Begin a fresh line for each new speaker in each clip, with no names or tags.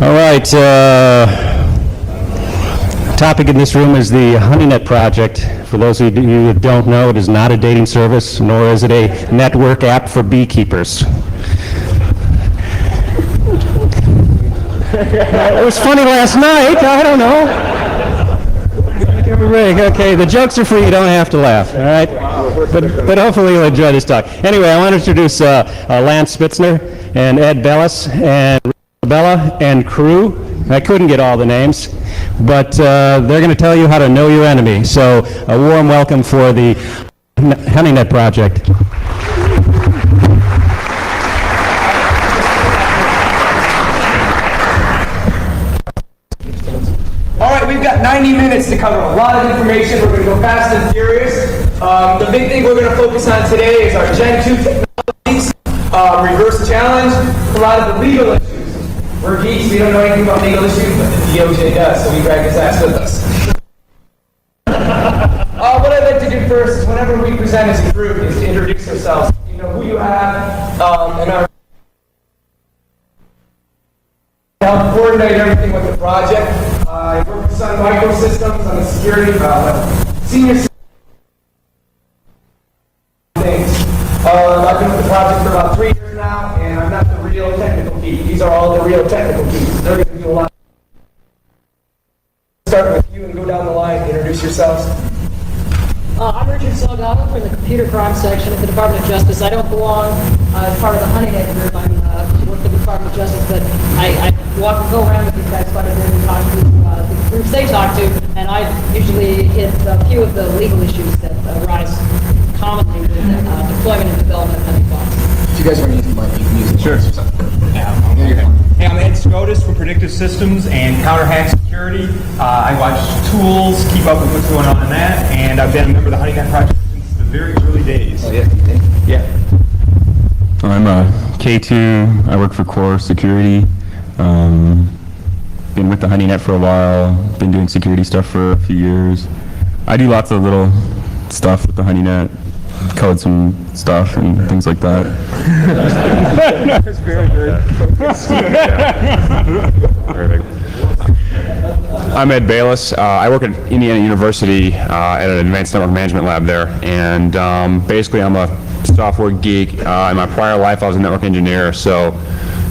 All right. Topic in this room is the Honeynet project. For those of you who don't know, it is not a dating service, nor is it a network app for beekeepers. It was funny last night. I don't know. Give me a break. Okay, the jokes are free. You don't have to laugh. All right, but hopefully you'll enjoy this talk. Anyway, I want to introduce Lance Spitzner and Ed Bellis and Bella and crew. I couldn't get all the names, but they're going to tell you how to know your enemy. So a warm welcome for the Honeynet project.
All right, we've got 90 minutes to cover a lot of information. We're going to go fast and furious. The big thing we're going to focus on today is our Gen 2 technologies, reverse challenge, a lot of the legal issues. We're geeks, we don't know anything about legal issues, but the DOJ does, so we drag his ass with us. What I'd like to do first is whenever we present as a group is to introduce ourselves. You know who you have, and our help coordinate everything with the project. I work with Sun Microsystems on the security, senior things. I've been with the project for about 3 years now, and I'm not the real technical geek. These are all the real technical geeks. They're going to do a lot. Start with you and go down the line. Introduce yourselves.
I'm Richard Salgado from the Computer Crime Section at the Department of Justice. I don't belong as part of the Honeynet group. I work for the Department of Justice, but I walk and go around with these guys quite a bit and talk to the groups they talk to, and I usually hit a few of the legal issues that arise commonly with deployment and development of honeypots.
If you guys want to use the mic, you can use it.
Sure. Hey, I'm Ed Scotus from Predictive Systems and Counter Hack Security. I watch tools, keep up with what's going on in that, and I've been a member of the Honeynet project since the very early days.
Oh, yeah?
Yeah.
I'm K2. I work for Core Security. Been with the Honeynet for a while. Been doing security stuff for a few years. I do lots of little stuff with the Honeynet. Code some stuff and things like that.
That's very good.
Perfect.
I'm Ed Bayless. I work at Indiana University at an advanced network management lab there, and basically I'm a software geek. In my prior life, I was a network engineer, so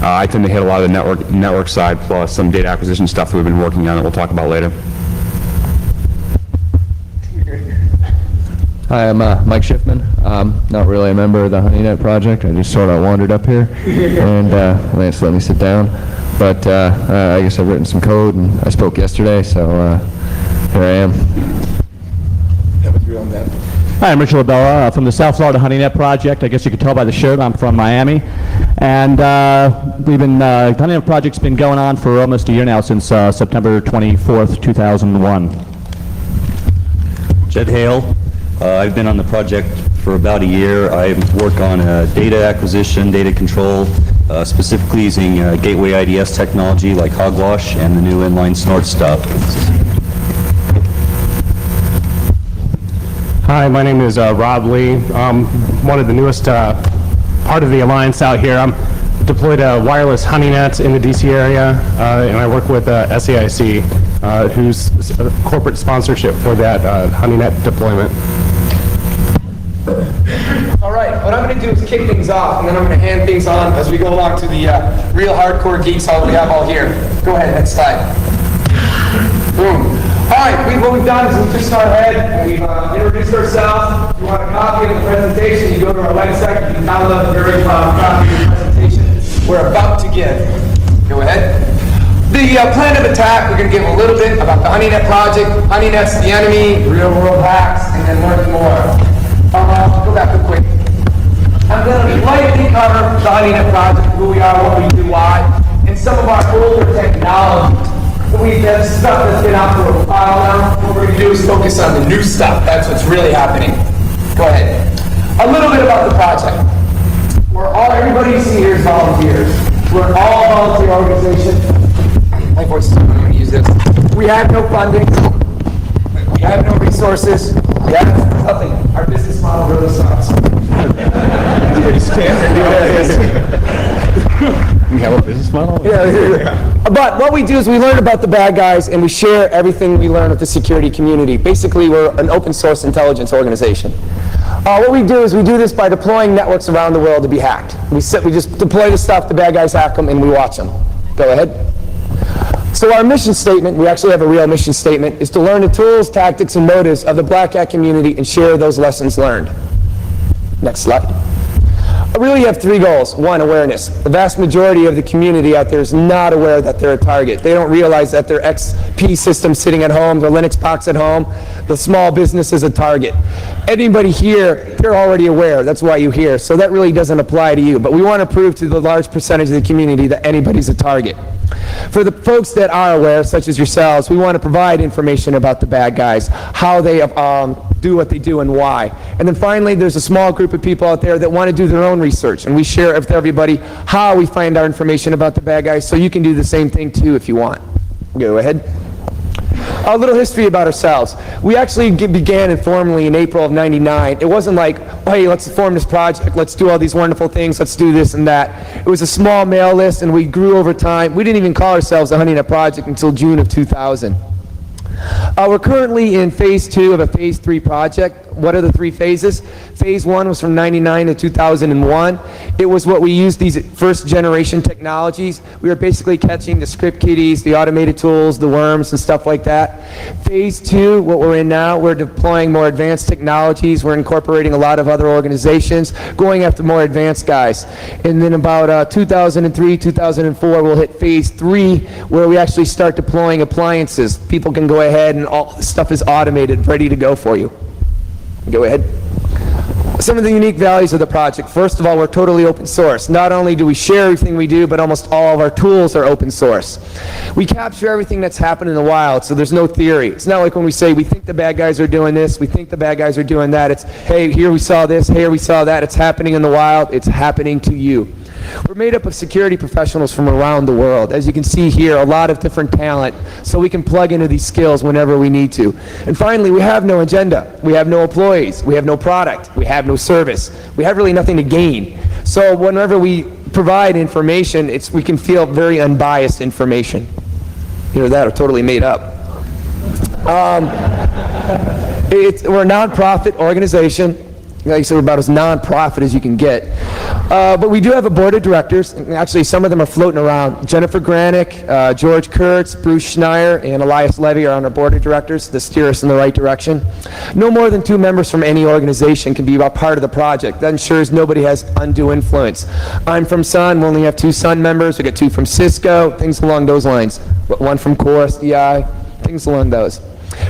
I tend to hit a lot of the network side, plus some data acquisition stuff that we've been working on that we'll talk about later.
Hi, I'm Mike Schiffman. Not really a member of the Honeynet project. I just sort of wandered up here, and Lance let me sit down. But I guess I've written some code, and I spoke yesterday, so here I am.
Hi, I'm Richard Labella from the South Florida Honeynet project. I guess you can tell by the shirt I'm from Miami. And we've been, the Honeynet project's been going on for almost a year now, since September 24th, 2001.
Jed Hale. I've been on the project for about a year. I work on data acquisition, data control, specifically using gateway IDS technology like Hogwash and the new inline snort stuff.
Hi, my name is Rob Lee. I'm one of the newest part of the alliance out here. I'm deployed a wireless Honeynet in the DC area, and I work with SAIC, who's corporate sponsorship for that Honeynet deployment.
All right, what I'm going to do is kick things off, and then I'm going to hand things on as we go along to the real hardcore geeks we have all here. Go ahead, next slide. Boom. All right, what we've done is we've just gone ahead and we've introduced ourselves. If you want a copy of the presentation, you go to our website, you can download a very copy of the presentation we're about to give. Go ahead. The plan of attack, we're going to give a little bit about the Honeynet project, Honeynet's the enemy, real world hacks, and then learn more. Go back real quick. I'm going to lightly cover the Honeynet project, who we are, what we do, why, and some of our older technology. That's stuff that's been out for a while now. What we're going to do is focus on the new stuff. That's what's really happening. Go ahead. A little bit about the project. Everybody you see here is volunteers. We're all volunteer organization. My voice is, I'm going to use this. We have no funding. We have no resources. Yeah, nothing. Our business model really sucks.
We have a business model?
But what we do is we learn about the bad guys and we share everything we learn with the security community. Basically, we're an open source intelligence organization. What we do is we do this by deploying networks around the world to be hacked. We just deploy the stuff, the bad guys hack them, and we watch them. Go ahead. So our mission statement, we actually have a real mission statement, is to learn the tools, tactics, and motives of the black hat community and share those lessons learned. Next slide. I really have three goals. One, awareness. The vast majority of the community out there is not aware that they're a target. They don't realize that their XP system sitting at home, their Linux box at home, the small business is a target. Anybody here, they're already aware. That's why you're here. So that really doesn't apply to you. But we want to prove to the large percentage of the community that anybody's a target. For the folks that are aware, such as yourselves, we want to provide information about the bad guys, how they do what they do and why. And then finally, there's a small group of people out there that want to do their own research, and we share with everybody how we find our information about the bad guys, so you can do the same thing too if you want. Go ahead. A little history about ourselves. We actually began informally in April of '99. It wasn't like, oh, hey, let's form this project, let's do all these wonderful things, let's do this and that. It was a small mail list, and we grew over time. We didn't even call ourselves the Honeynet Project until June of 2000. We're currently in phase 2 of a phase 3 project. What are the 3 phases? Phase 1 was from '99 to 2001. It was what we used, these first generation technologies. We were basically catching the script kiddies, the automated tools, the worms and stuff like that. Phase 2, what we're in now, we're deploying more advanced technologies. We're incorporating a lot of other organizations, going after more advanced guys. And then about 2003, 2004, we'll hit phase 3, where we actually start deploying appliances. People can go ahead and all stuff is automated, ready to go for you. Go ahead. Some of the unique values of the project. First of all, we're totally open source. Not only do we share everything we do, but almost all of our tools are open source. We capture everything that's happened in the wild, so there's no theory. It's not like when we say we think the bad guys are doing this, we think the bad guys are doing that. It's, hey, here we saw this, here we saw that. It's happening in the wild. It's happening to you. We're made up of security professionals from around the world. As you can see here, a lot of different talent, so we can plug into these skills whenever we need to. And finally, we have no agenda. We have no employees. We have no product. We have no service. We have really nothing to gain. So whenever we provide information, we can feel very unbiased information. Either that or totally made up. We're a nonprofit organization. Like I said, we're about as non-profit as you can get. But we do have a board of directors. And actually, some of them are floating around. Jennifer Granick, George Kurtz, Bruce Schneier, and Elias Levy are on our board of directors to steer us in the right direction. No more than 2 members from any organization can be a part of the project. That ensures nobody has undue influence. I'm from Sun. We only have 2 Sun members. We got 2 from Cisco, things along those lines. 1 from Core SDI, things along those.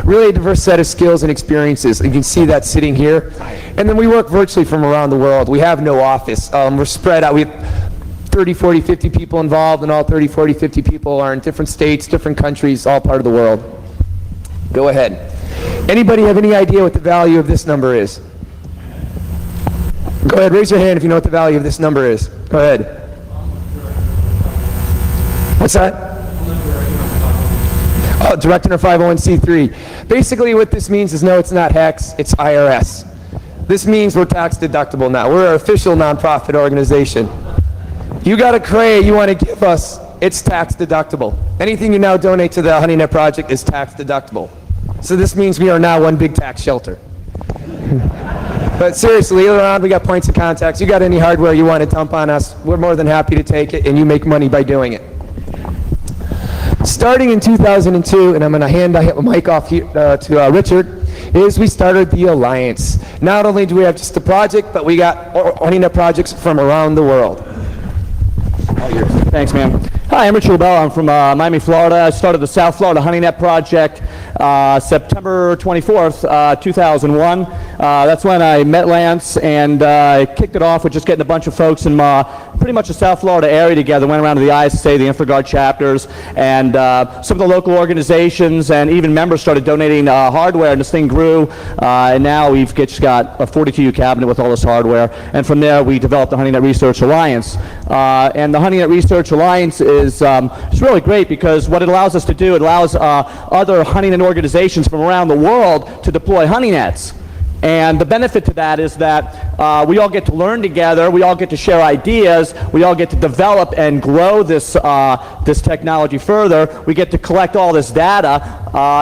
Really a diverse set of skills and experiences. You can see that sitting here. And then we work virtually from around the world. We have no office. We're spread out. We have 30, 40, 50 people involved, and all 30, 40, 50 people are in different states, different countries, all part of the world. Go ahead. Anybody have any idea what the value of this number is? Go ahead, raise your hand if you know what the value of this number is. Go ahead. What's that? Oh, directing our 501c3. Basically what this means is no, it's not HEX, it's IRS. This means we're tax deductible now. We're an official nonprofit organization. You got a credit you want to give us, it's tax deductible. Anything you now donate to the Honeynet project is tax deductible. So this means we are now one big tax shelter. But seriously, around, we got points of contacts. You got any hardware you want to dump on us, we're more than happy to take it, and you make money by doing it. Starting in 2002, and I'm going to hand the mic off here, to Richard, is we started the Alliance. Not only do we have just the project, but we got Honeynet projects from around the world.
Thanks, man. Hi, I'm Richard LaBelle. I'm from Miami, Florida. I started the South Florida Honeynet project September 24th, 2001. That's when I met Lance, and I kicked it off with just getting a bunch of folks in pretty much the South Florida area together. Went around to the ISA, the InfraGuard chapters, and some of the local organizations and even members started donating hardware, and this thing grew. And now we've just got a 42U cabinet with all this hardware. And from there, we developed the Honeynet Research Alliance. And the Honeynet Research Alliance is it's really great because what it allows us to do, it allows other Honeynet organizations from around the world to deploy Honeynets. And the benefit to that is that we all get to learn together, we all get to share ideas, we all get to develop and grow this, this technology further. We get to collect all this data,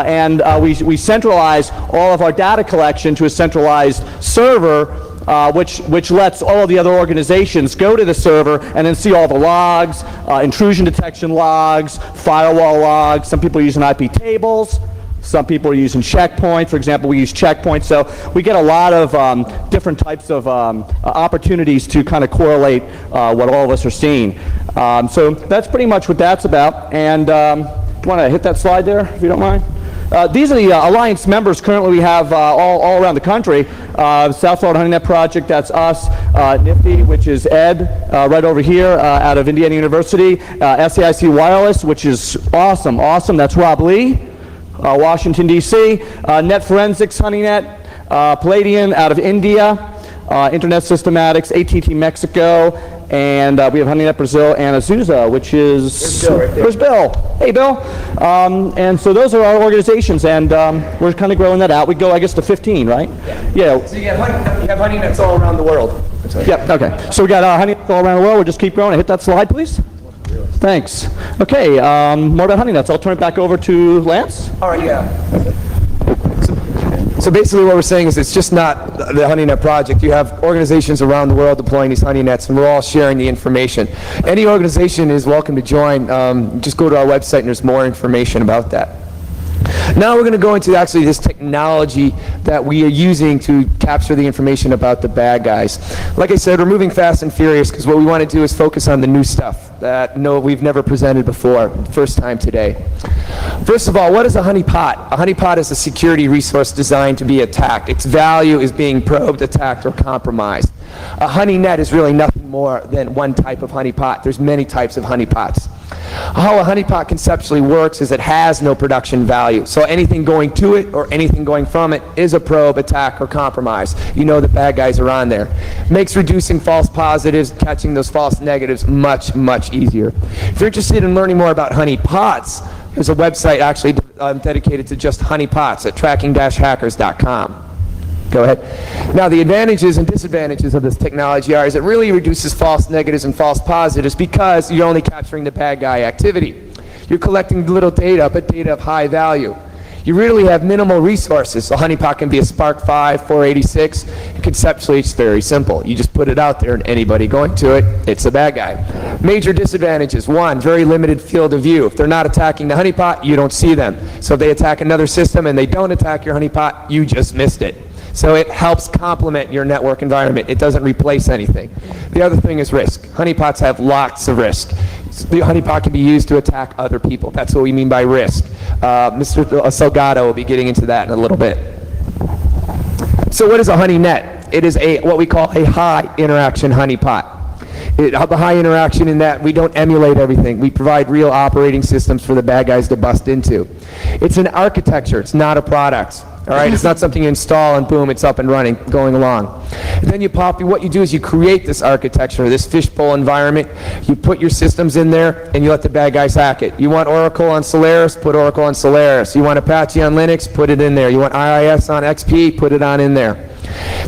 and we centralize all of our data collection to a centralized server, which lets all of the other organizations go to the server and then see all the logs, intrusion detection logs, firewall logs. Some people are using IP tables. Some people are using Checkpoint. For example, we use Checkpoint. So we get a lot of different types of opportunities to kind of correlate what all of us are seeing. So that's pretty much what that's about. And do you want to hit that slide there, if you don't mind? These are the Alliance members currently we have all around the country. South Florida Honeynet Project, that's us. NIFTY, which is Ed, right over here out of Indiana University. SAIC Wireless, which is awesome, that's Rob Lee. Washington, D.C., Net Forensics, Honeynet, Palladium out of India, Internet Systematics, AT&T Mexico, and we have Honeynet Brazil and Azusa, which is... Where's Bill? Hey, Bill. And so those are our organizations, and we're kind of growing that out. We go, I guess, to 15, right? Yeah.
So you have Honeynets all around the world.
Yep, okay. So we got Honeynets all around the world. We'll just keep growing. Hit that slide, please. Thanks. Okay, more about Honeynets. I'll turn it back over to Lance.
All right, yeah. So basically what we're saying is it's just not the Honeynet project. You have organizations around the world deploying these Honeynets, and we're all sharing the information. Any organization is welcome to join. Just go to our website and there's more information about that. Now we're going to go into actually this technology that we are using to capture the information about the bad guys. Like I said, we're moving fast and furious because what we want to do is focus on the new stuff that we've never presented before, first time today. First of all, what is a honeypot? A honeypot is a security resource designed to be attacked. Its value is being probed, attacked, or compromised. A honeynet is really nothing more than one type of honeypot. There's many types of honeypots. How a honeypot conceptually works is it has no production value. So anything going to it or anything going from it is a probe, attack, or compromise. You know the bad guys are on there. Makes reducing false positives, catching those false negatives much, much easier. If you're interested in learning more about honeypots, there's a website actually dedicated to just honeypots at tracking-hackers.com. Go ahead. Now, the advantages and disadvantages of this technology is it really reduces false negatives and false positives because you're only capturing the bad guy activity. You're collecting little data, but data of high value. You really have minimal resources. A honeypot can be a Spark 5, 486, and conceptually it's very simple. You just put it out there and anybody going to it, it's a bad guy. Major disadvantages. One, very limited field of view. If they're not attacking the honeypot, you don't see them. So if they attack another system and they don't attack your honeypot, you just missed it. So it helps complement your network environment. It doesn't replace anything. The other thing is risk. Honeypots have lots of risk. The honeypot can be used to attack other people. That's what we mean by risk. Mr. Salgado will be getting into that in a little bit. So what is a honeynet? It is what we call a high interaction honeypot. The high interaction in that we don't emulate everything. We provide real operating systems for the bad guys to bust into. It's an architecture. It's not a product. All right, it's not something you install and boom, it's up and running, going along. And then what you do is you create this architecture, this fishbowl environment. You put your systems in there and you let the bad guys hack it. You want Oracle on Solaris, put Oracle on Solaris. You want Apache on Linux, put it in there. You want IIS on XP, put it on in there.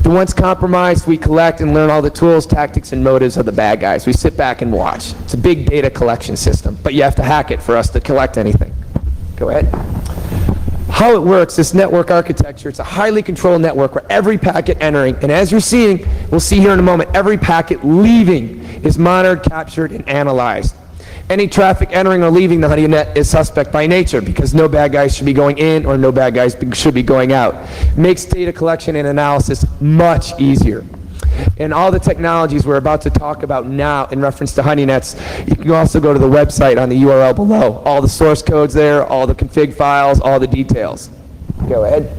Then once compromised, we collect and learn all the tools, tactics, and motives of the bad guys. We sit back and watch. It's a big data collection system, but you have to hack it for us to collect anything. Go ahead. How it works, this network architecture, it's a highly controlled network where every packet entering, and as you're seeing, we'll see here in a moment, every packet leaving is monitored, captured, and analyzed. Any traffic entering or leaving the Honeynet is suspect by nature because no bad guys should be going in or no bad guys should be going out. Makes data collection and analysis much easier. And all the technologies we're about to talk about now in reference to Honeynets, you can also go to the website on the URL below. All the source codes there, all the config files, all the details. Go ahead.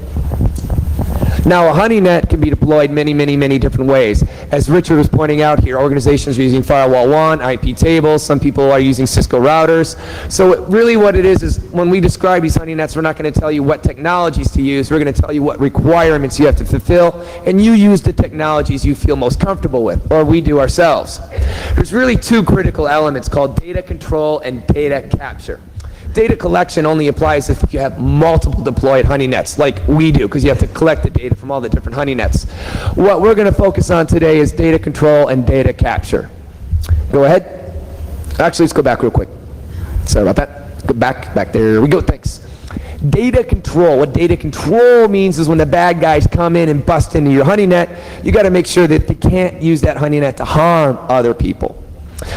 Now, a Honeynet can be deployed many, many, many different ways. As Richard was pointing out here, organizations are using Firewall 1, IP tables, some people are using Cisco routers. So really what it is when we describe these Honeynets, we're not going to tell you what technologies to use, we're going to tell you what requirements you have to fulfill, and you use the technologies you feel most comfortable with, or we do ourselves. There's really two critical elements called data control and data capture. Data collection only applies if you have multiple deployed Honeynets, like we do, because you have to collect the data from all the different Honeynets. What we're going to focus on today is data control and data capture. Go ahead. Actually, let's go back real quick. Sorry about that. Go back there we go, thanks. Data control. What data control means is when the bad guys come in and bust into your Honeynet, you got to make sure that they can't use that Honeynet to harm other people.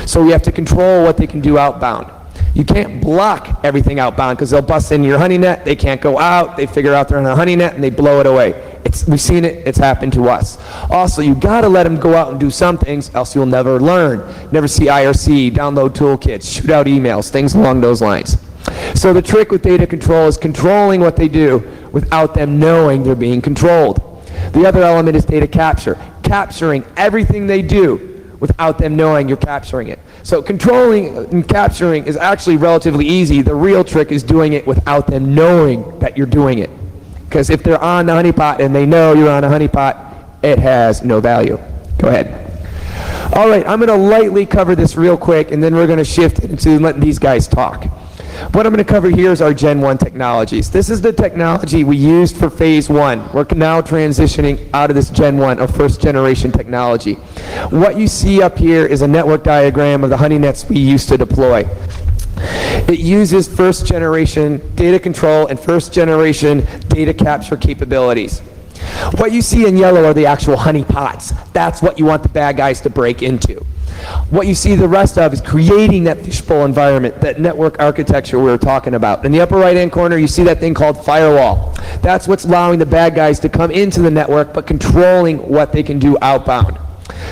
So we have to control what they can do outbound. You can't block everything outbound because they'll bust into your Honeynet, they can't go out, they figure out they're on a Honeynet and they blow it away. We've seen it, it's happened to us. Also, you got to let them go out and do some things, else you'll never learn. Never see IRC, download toolkits, shoot out emails, things along those lines. So the trick with data control is controlling what they do without them knowing they're being controlled. The other element is data capture, capturing everything they do without them knowing you're capturing it. So controlling and capturing is actually relatively easy. The real trick is doing it without them knowing that you're doing it. Because if they're on the honeypot and they know you're on a honeypot, it has no value. Go ahead. All right, I'm going to lightly cover this real quick, and then we're going to shift into letting these guys talk. What I'm going to cover here is our Gen 1 technologies. This is the technology we used for phase 1. We're now transitioning out of this Gen 1 or first generation technology. What you see up here is a network diagram of the Honeynets we used to deploy. It uses first generation data control and first generation data capture capabilities. What you see in yellow are the actual honeypots. That's what you want the bad guys to break into. What you see the rest of is creating that fishbowl environment, that network architecture we were talking about. In the upper right-hand corner, you see that thing called firewall. That's what's allowing the bad guys to come into the network, but controlling what they can do outbound.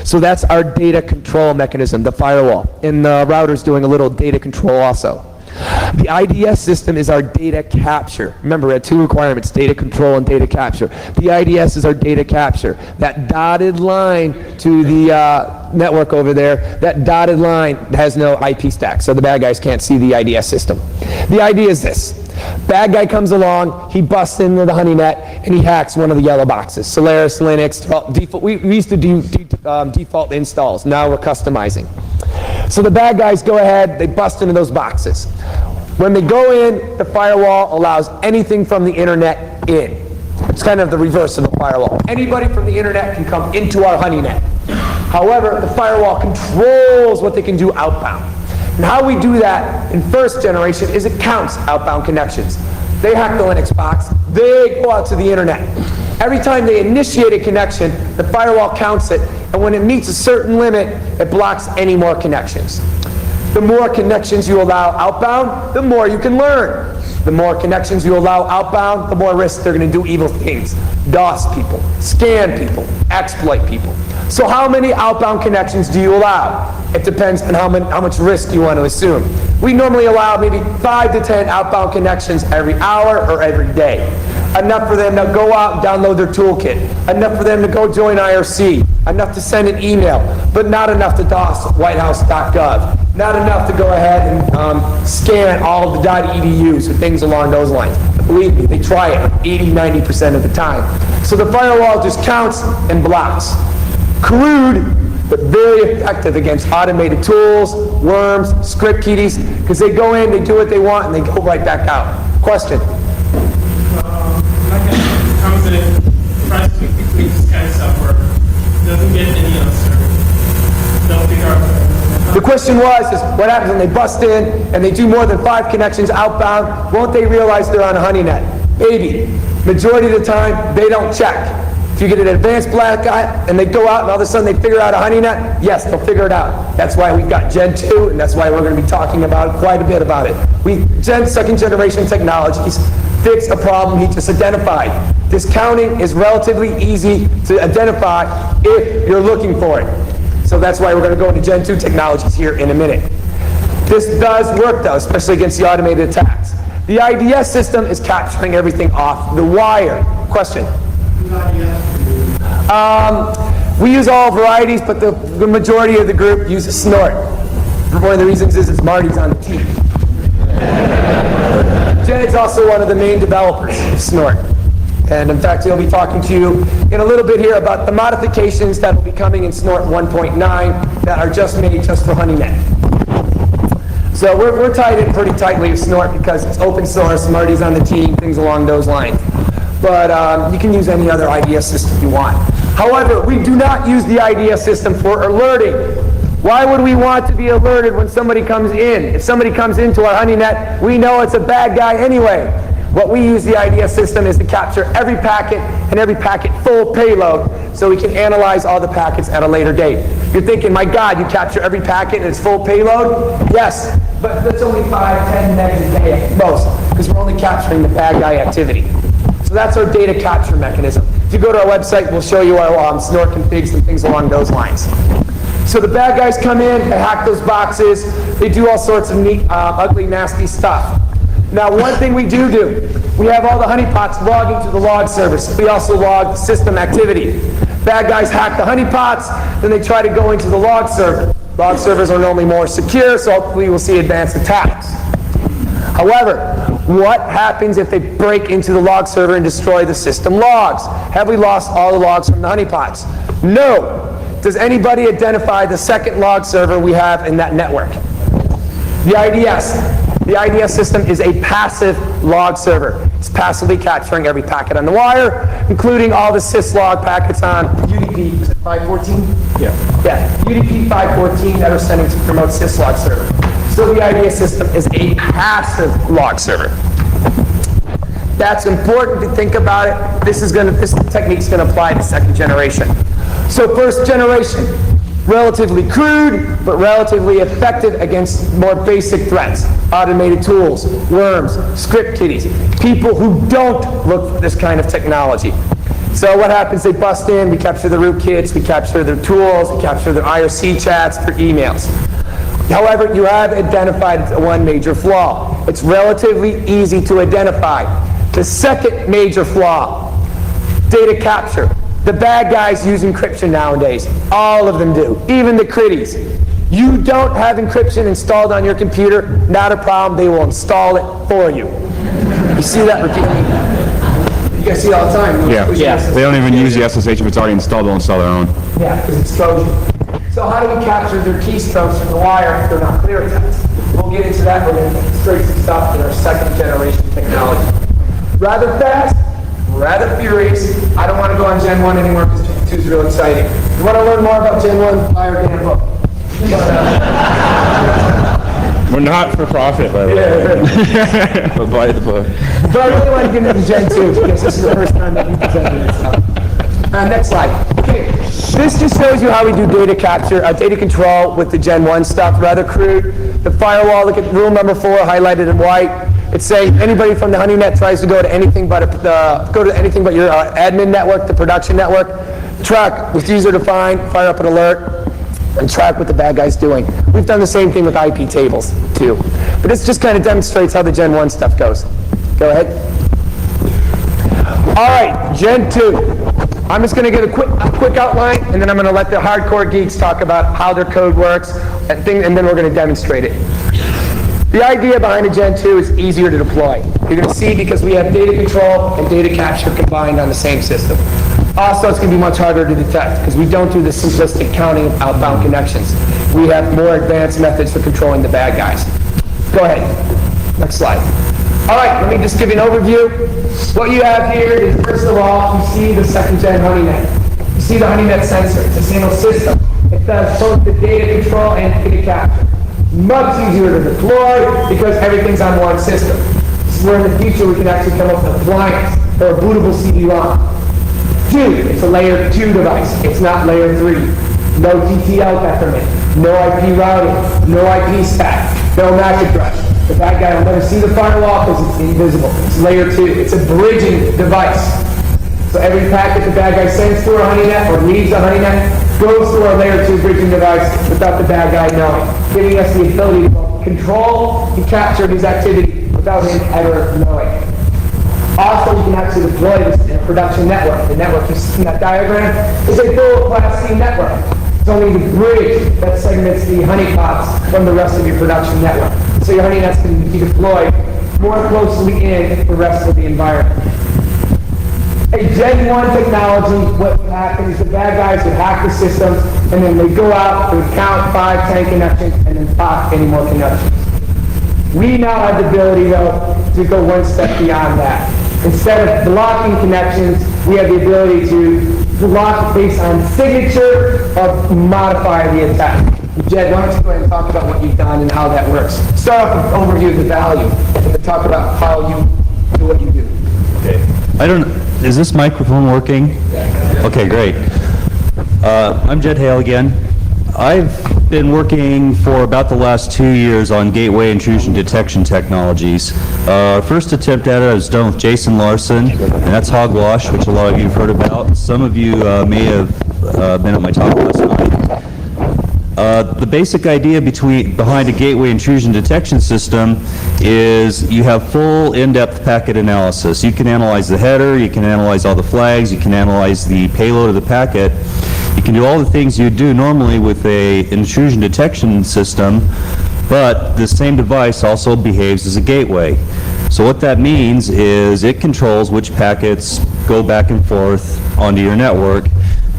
So that's our data control mechanism, the firewall. And the router's doing a little data control also. The IDS system is our data capture. Remember, we had two requirements, data control and data capture. The IDS is our data capture. That dotted line to the network over there, that dotted line has no IP stack, so the bad guys can't see the IDS system. The idea is this. Bad guy comes along, he busts into the Honeynet, and he hacks one of the yellow boxes. Solaris, Linux, default. We used to do default installs. Now we're customizing. So the bad guys go ahead, they bust into those boxes. When they go in, the firewall allows anything from the internet in. It's kind of the reverse of the firewall. Anybody from the internet can come into our Honeynet. However, the firewall controls what they can do outbound. And how we do that in first generation is it counts outbound connections. They hack the Linux box, they go out to the internet. Every time they initiate a connection, the firewall counts it, and when it meets a certain limit, it blocks any more connections. The more connections you allow outbound, the more you can learn. The more connections you allow outbound, the more risk they're going to do evil things. DOS people, scan people, exploit people. So how many outbound connections do you allow? It depends on how much risk you want to assume. We normally allow maybe 5 to 10 outbound connections every hour or every day. Enough for them to go out and download their toolkit. Enough for them to go join IRC. Enough to send an email, but not enough to DOS whitehouse.gov. Not enough to go ahead and scan all of the .edus or things along those lines. Believe me, they try it 80-90% of the time. So the firewall just counts and blocks. Crude, but very effective against automated tools, worms, script kiddies, because they go in, they do what they want, and they go right back out. Question?
Comes in, tries to quickly scan software, doesn't get any answer. They'll figure out.
The question was, is what happens when they bust in and they do more than 5 connections outbound? Won't they realize they're on a Honeynet? Maybe. Majority of the time, they don't check. If you get an advanced black guy and they go out and all of a sudden they figure out a Honeynet, yes, they'll figure it out. That's why we've got Gen 2, and that's why we're going to be talking about quite a bit about it. Second generation technologies fix a problem he just identified. Discounting is relatively easy to identify if you're looking for it. So that's why we're going to go into Gen 2 technologies here in a minute. This does work though, especially against the automated attacks. The IDS system is capturing everything off the wire. Question? We use all varieties, but the majority of the group uses Snort. One of the reasons is Marty's on the team. Jed's also one of the main developers of Snort. And in fact, he'll be talking to you in a little bit here about the modifications that will be coming in Snort 1.9 that are just made just for Honeynet. So we're tied in pretty tightly with Snort because it's open source, Marty's on the team, things along those lines. But you can use any other IDS system you want. However, we do not use the IDS system for alerting. Why would we want to be alerted when somebody comes in? If somebody comes into our Honeynet, we know it's a bad guy anyway. What we use the IDS system is to capture every packet and every packet full payload so we can analyze all the packets at a later date. You're thinking, my God, you capture every packet and it's full payload? Yes, but that's only 5-10 megs a day at most because we're only capturing the bad guy activity. So that's our data capture mechanism. If you go to our website, we'll show you our Snort configs and things along those lines. So the bad guys come in, they hack those boxes, they do all sorts of neat, ugly, nasty stuff. Now, one thing we do, we have all the honeypots logging to the log service. We also log system activity. Bad guys hack the honeypots, then they try to go into the log server. Log servers are normally more secure, so hopefully we'll see advanced attacks. However, what happens if they break into the log server and destroy the system logs? Have we lost all the logs from the honeypots? No. Does anybody identify the second log server we have in that network? The IDS. The IDS system is a passive log server. It's passively capturing every packet on the wire, including all the syslog packets on UDP 514? Yeah, UDP 514 that are sending to remote syslog server. So the IDS system is a passive log server. That's important to think about it. This technique's going to apply to second generation. So first generation, relatively crude, but relatively effective against more basic threats. Automated tools, worms, script kiddies, people who don't look for this kind of technology. So what happens, they bust in, we capture the rootkits, we capture their tools, we capture their IRC chats, their emails. However, you have identified one major flaw. It's relatively easy to identify. The second major flaw, data capture. The bad guys use encryption nowadays. All of them do, even the critties. You don't have encryption installed on your computer, not a problem, they will install it for you. You see that repeatedly? You guys see it all the time.
Yeah. They don't even use the SSH if it's already installed, they'll install their own.
Yeah, because it's Trojan. So how do we capture their keystrokes from the wire if they're not clear attacks? We'll get into that. We're going to demonstrate some stuff in our second generation technology. Rather fast, rather furious. I don't want to go on Gen 1 anymore because Gen 2 is real exciting. You want to learn more about Gen 1? Buy our damn book.
We're not for profit, by the way. But buy the book.
But I really want to get into Gen 2 because this is the first time that we presented this stuff. Next slide. Okay. This just shows you how we do data capture, data control with the Gen 1 stuff, rather crude. The firewall, look at rule number 4 highlighted in white. It's saying anybody from the Honeynet tries to go to anything but your admin network, the production network, track with user defined, fire up an alert, and track what the bad guy's doing. We've done the same thing with IP tables too. But this just kind of demonstrates how the Gen 1 stuff goes. Go ahead. All right, Gen 2. I'm just going to give a quick outline, and then I'm going to let the hardcore geeks talk about how their code works, and then we're going to demonstrate it. The idea behind a Gen 2 is easier to deploy. You're going to see because we have data control and data capture combined on the same system. Also, it's going to be much harder to detect because we don't do the simplistic counting of outbound connections. We have more advanced methods for controlling the bad guys. Go ahead. Next slide. All right, let me just give you an overview. What you have here is, first of all, you see the second gen Honeynet. You see the Honeynet sensor. It's a single system. It does both the data control and data capture. Much easier to deploy because everything's on one system. This is where in the future we can actually come up with a appliance or a bootable CD-ROM. 2, it's a layer 2 device. It's not layer 3. No TTL decrement, no IP routing, no IP stack, no MAC address. The bad guy will never see the firewall because it's invisible. It's layer 2. It's a bridging device. So every packet the bad guy sends to our Honeynet or leaves a Honeynet goes to our layer 2 bridging device without the bad guy knowing, giving us the ability to control and capture his activity without him ever knowing. Also, you can actually deploy this in a production network. The network you see in that diagram is a full Class C network. It's only the bridge that segments the honeypots from the rest of your production network. So your Honeynets can be deployed more closely in the rest of the environment. A Gen 1 technology, what would happen is the bad guys would hack the systems, and then they go out, they would count 5, 10 connections, and then pop any more connections. We now have the ability, though, to go one step beyond that. Instead of blocking connections, we have the ability to block based on signature or modify the attack. Jed, why don't you go ahead and talk about what you've done and how that works? Start off with an overview of the value, and then talk about how you do what you do.
Okay. Is this microphone working? Okay, great. I'm Jed Hale again. I've been working for about the last 2 years on gateway intrusion detection technologies. Our first attempt at it was done with Jason Larson, and that's hogwash, which a lot of you have heard about. Some of you may have been at my talk last night. The basic idea behind a gateway intrusion detection system is you have full in-depth packet analysis. You can analyze the header, you can analyze all the flags, you can analyze the payload of the packet. You can do all the things you do normally with a intrusion detection system, but the same device also behaves as a gateway. So what that means is it controls which packets go back and forth onto your network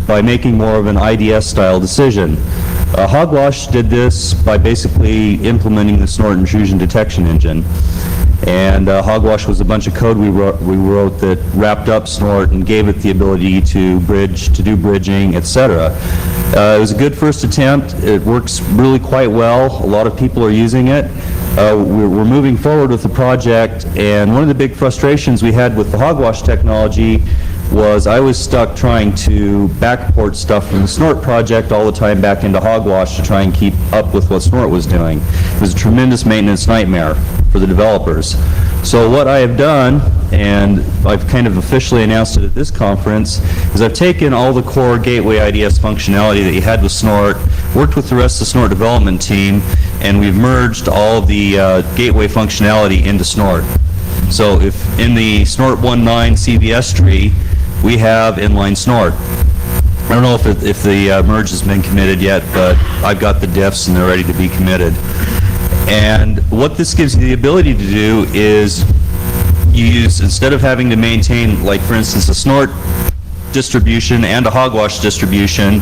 by making more of an IDS-style decision. Hogwash did this by basically implementing the Snort intrusion detection engine. And Hogwash was a bunch of code we wrote that wrapped up Snort and gave it the ability to do bridging, etc. It was a good first attempt. It works really quite well. A lot of people are using it. We're moving forward with the project, and one of the big frustrations we had with the Hogwash technology was I was stuck trying to backport stuff from the Snort project all the time back into Hogwash to try and keep up with what Snort was doing. It was a tremendous maintenance nightmare for the developers. So what I have done, and I've kind of officially announced it at this conference, is I've taken all the core gateway IDS functionality that you had with Snort, worked with the rest of the Snort development team, and we've merged all the gateway functionality into Snort. So if in the Snort 1.9 CVS tree, we have inline Snort. I don't know if the merge has been committed yet, but I've got the diffs and they're ready to be committed. And what this gives you the ability to do is you use, instead of having to maintain, like for instance, a Snort distribution and a Hogwash distribution,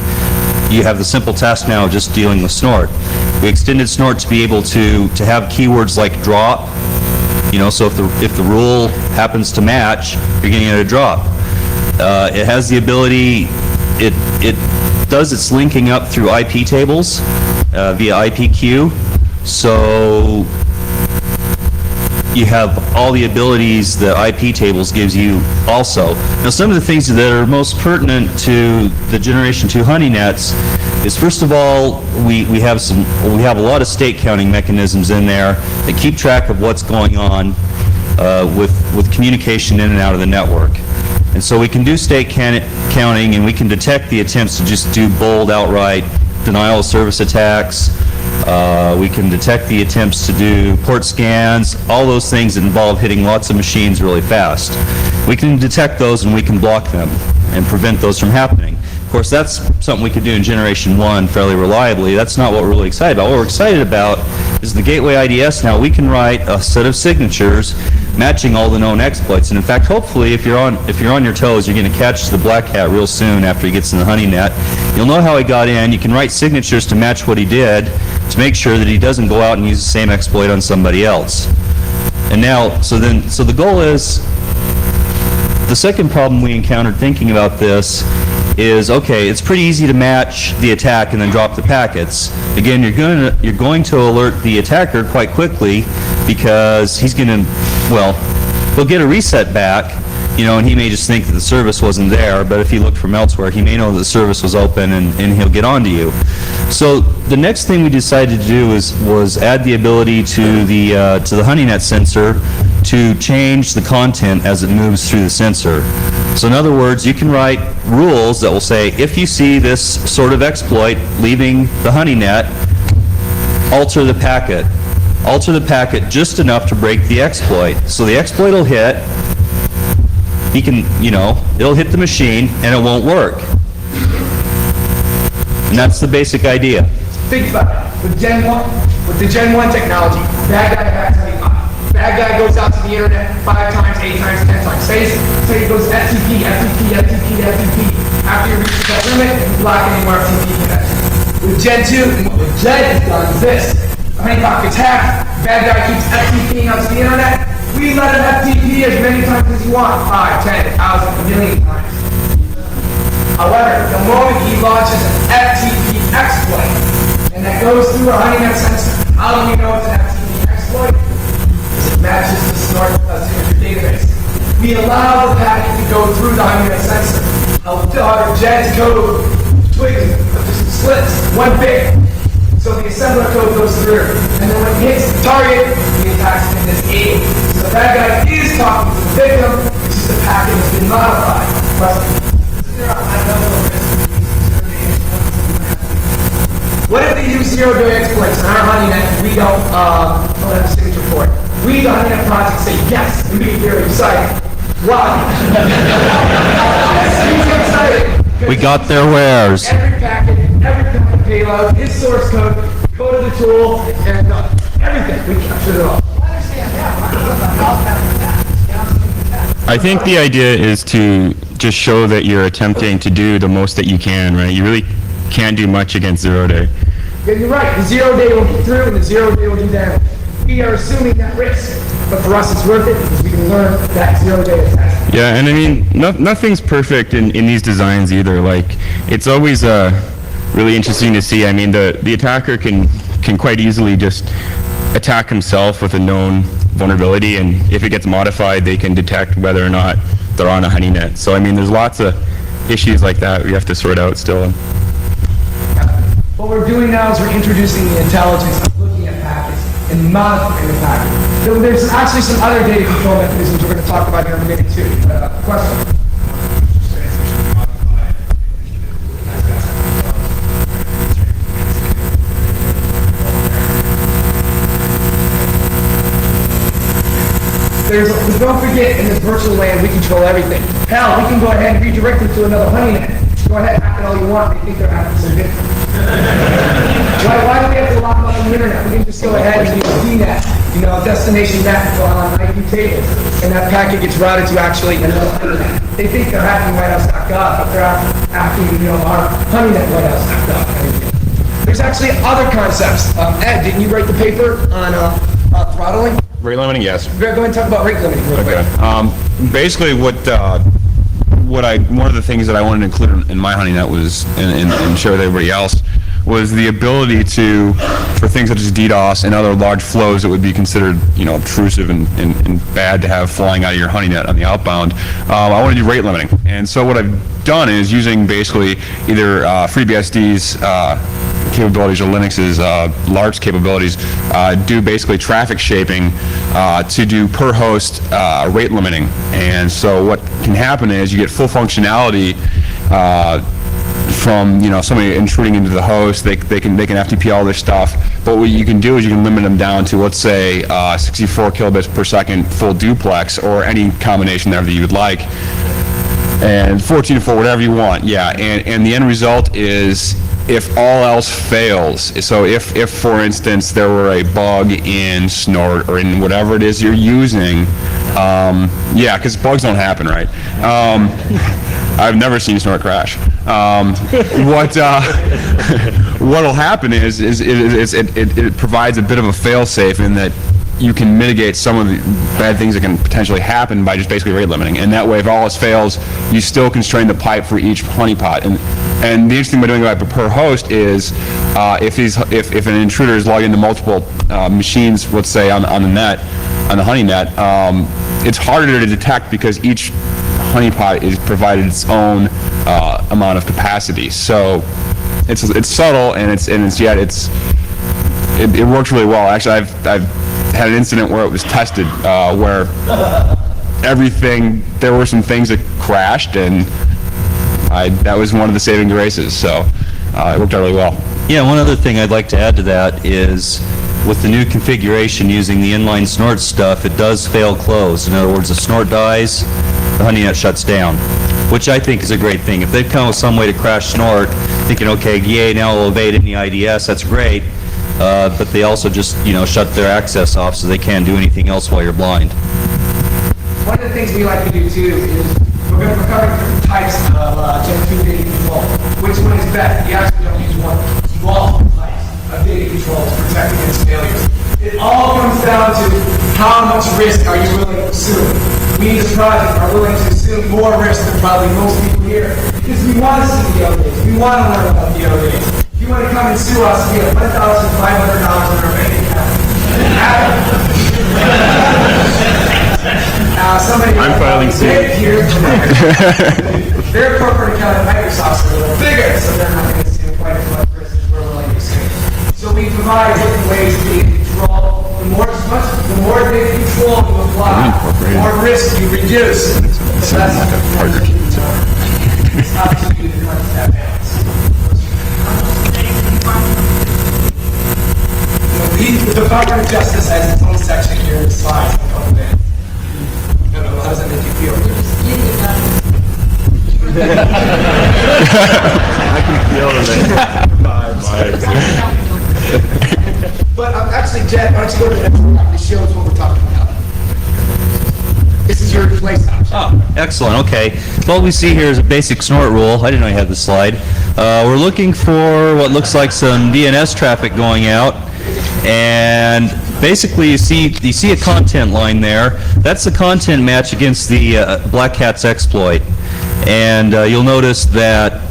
you have the simple task now of just dealing with Snort. We extended Snort to be able to have keywords like drop, so if the rule happens to match, you're getting a drop. It has the ability, it does its linking up through IP tables via IPQ, so you have all the abilities that IP tables gives you also. Now some of the things that are most pertinent to the Generation 2 Honeynets is, first of all, we have a lot of state counting mechanisms in there that keep track of what's going on with communication in and out of the network. And so we can do state counting, and we can detect the attempts to just do bold, outright denial of service attacks. We can detect the attempts to do port scans, all those things that involve hitting lots of machines really fast. We can detect those and we can block them and prevent those from happening. Of course, that's something we could do in Generation 1 fairly reliably. That's not what we're really excited about. What we're excited about is the Gateway IDS now. We can write a set of signatures matching all the known exploits. And in fact, hopefully, if you're on your toes, you're going to catch the black hat real soon after he gets in the Honeynet. You'll know how he got in. You can write signatures to match what he did to make sure that he doesn't go out and use the same exploit on somebody else. And now, so the goal is, the second problem we encountered thinking about this is, okay, it's pretty easy to match the attack and then drop the packets. Again, you're going to alert the attacker quite quickly because he's going to, well, he'll get a reset back, and he may just think that the service wasn't there, but if he looked from elsewhere, he may know that the service was open and he'll get on to you. So the next thing we decided to do was add the ability to the Honeynet sensor to change the content as it moves through the sensor. So in other words, you can write rules that will say, if you see this sort of exploit leaving the Honeynet, alter the packet. Alter the packet just enough to break the exploit. So the exploit will hit, he can, it'll hit the machine and it won't work. And that's the basic idea.
Think about it. With the Gen 1 technology, bad guy hacks everybody. Bad guy goes out to the internet 5 times, 8 times, 10 times. Say he goes FTP. After he reaches that limit, you block any more FTP connections. With Gen 2, what Gen has done is this. honeypot gets hacked, bad guy keeps FTPing out to the internet, we let him FTP as many times as he wants, 5, 10, 1,000, a million times. However, the moment he launches an FTP exploit, and that goes through a Honeynet sensor, how do we know it's an FTP exploit? Because it matches the snort signature database. We allow the packet to go through the Honeynet sensor. Our Jed's code, twigs, just slits, one bit. So the assembler code goes through, and then when it hits the target, the attack's in this aid. So that guy is talking to the victim, it's just the packet has been modified. What if they use zero-day exploits on our Honeynet and we don't have a signature for it? We, the Honeynet project, say yes, and be very excited. Why? He's excited.
We got their wares.
Every packet, every payload, his source code, code of the tool, and everything. We captured it all.
I think the idea is to just show that you're attempting to do the most that you can, right? You really can't do much against 0 day.
Yeah, you're right. The 0 day will get through, and the 0 day will do damage. We are assuming that risk, but for us it's worth it because we can learn that 0 day attack.
Yeah, and I mean, nothing's perfect in these designs either. Like, it's always really interesting to see. I mean, the attacker can quite easily just attack himself with a known vulnerability, and if it gets modified, they can detect whether or not they're on a Honeynet. So, I mean, there's lots of issues like that we have to sort out still.
What we're doing now is we're introducing the intelligence of looking at packets and modifying the packet. There's actually some other data control mechanisms we're going to talk about here in a minute too. Question? Don't forget, in this virtual land, we control everything. Hell, we can go ahead and redirect them to another Honeynet. Go ahead, hack it all you want. They think they're hacking some different. Why do we have to lock them on the internet? We can just go ahead and use DNet, destination net on IP tables, and that packet gets routed to actually another Honeynet. They think they're hacking whitehouse.gov, but they're hacking, our Honeynet whitehouse.gov. There's actually other concepts. Ed, didn't you write the paper on throttling?
Rate limiting, yes.
Go ahead and talk about rate limiting real quick.
Basically, one of the things that I wanted to include in my Honeynet was, and share with everybody else, was the ability for things such as DDoS and other large flows that would be considered, obtrusive and bad to have flying out of your Honeynet on the outbound. I want to do rate limiting. And so what I've done is using basically either FreeBSD's capabilities or Linux's large capabilities, do basically traffic shaping to do per host rate limiting. And so what can happen is you get full functionality from somebody intruding into the host. They can FTP all their stuff, but what you can do is you can limit them down to, let's say, 64 kilobits per second full duplex, or any combination there that you would like, and 14 to 4, whatever you want. Yeah, and the end result is, if all else fails, so if for instance there were a bug in Snort or in whatever it is you're using, yeah, because bugs don't happen, right? I've never seen Snort crash. What'll happen is it provides a bit of a fail-safe in that you can mitigate some of the bad things that can potentially happen by just basically rate limiting. And that way, if all else fails, you still constrain the pipe for each honeypot. And the interesting by doing it per host is, if an intruder is logged into multiple machines, let's say on the Honeynet, it's harder to detect because each honeypot is provided its own amount of capacity. So it's subtle, and it works really well. Actually, I've had an incident where it was tested, where there were some things that crashed, and that was one of the saving graces. So it worked out really well.
Yeah, one other thing I'd like to add to that is, with the new configuration using the inline Snort stuff, it does fail close. In other words, if Snort dies, the Honeynet shuts down, which I think is a great thing. If they've come with some way to crash Snort, thinking, okay, yay, now we'll evade any IDS, that's great. But they also just, shut their access off so they can't do anything else while you're blind.
One of the things we like to do too is we're covering different types of Gen 2 data control. Which one is best? We actually don't use one. Use all types. of data control to protect against failures. It all comes down to how much risk are you willing to assume. We as a project are willing to assume more risk than probably most people here because we want to see the updates. We want to learn about the updates. If you want to come and sue us, we have $1,500 in our bank account.
I'm filing suit.
Their corporate account at Microsoft's a little bigger, so they're not going to assume quite as much risk as we're willing to assume. So we provide different ways to data control. The more data control you apply, the more risk you reduce. So that's it's up to you to come to that balance. The Department of Justice has its own section here in the slides. How does that make you feel?
I can feel it.
But actually, Jet, why don't you go to the next one? It shows what we're talking about. This is your place option.
Oh, excellent, okay. Well, we see here is a basic snort rule. I didn't know you had this slide. We're looking for what looks like some DNS traffic going out. And basically, you see a content line there. That's the content match against the Black Hat's exploit. And you'll notice that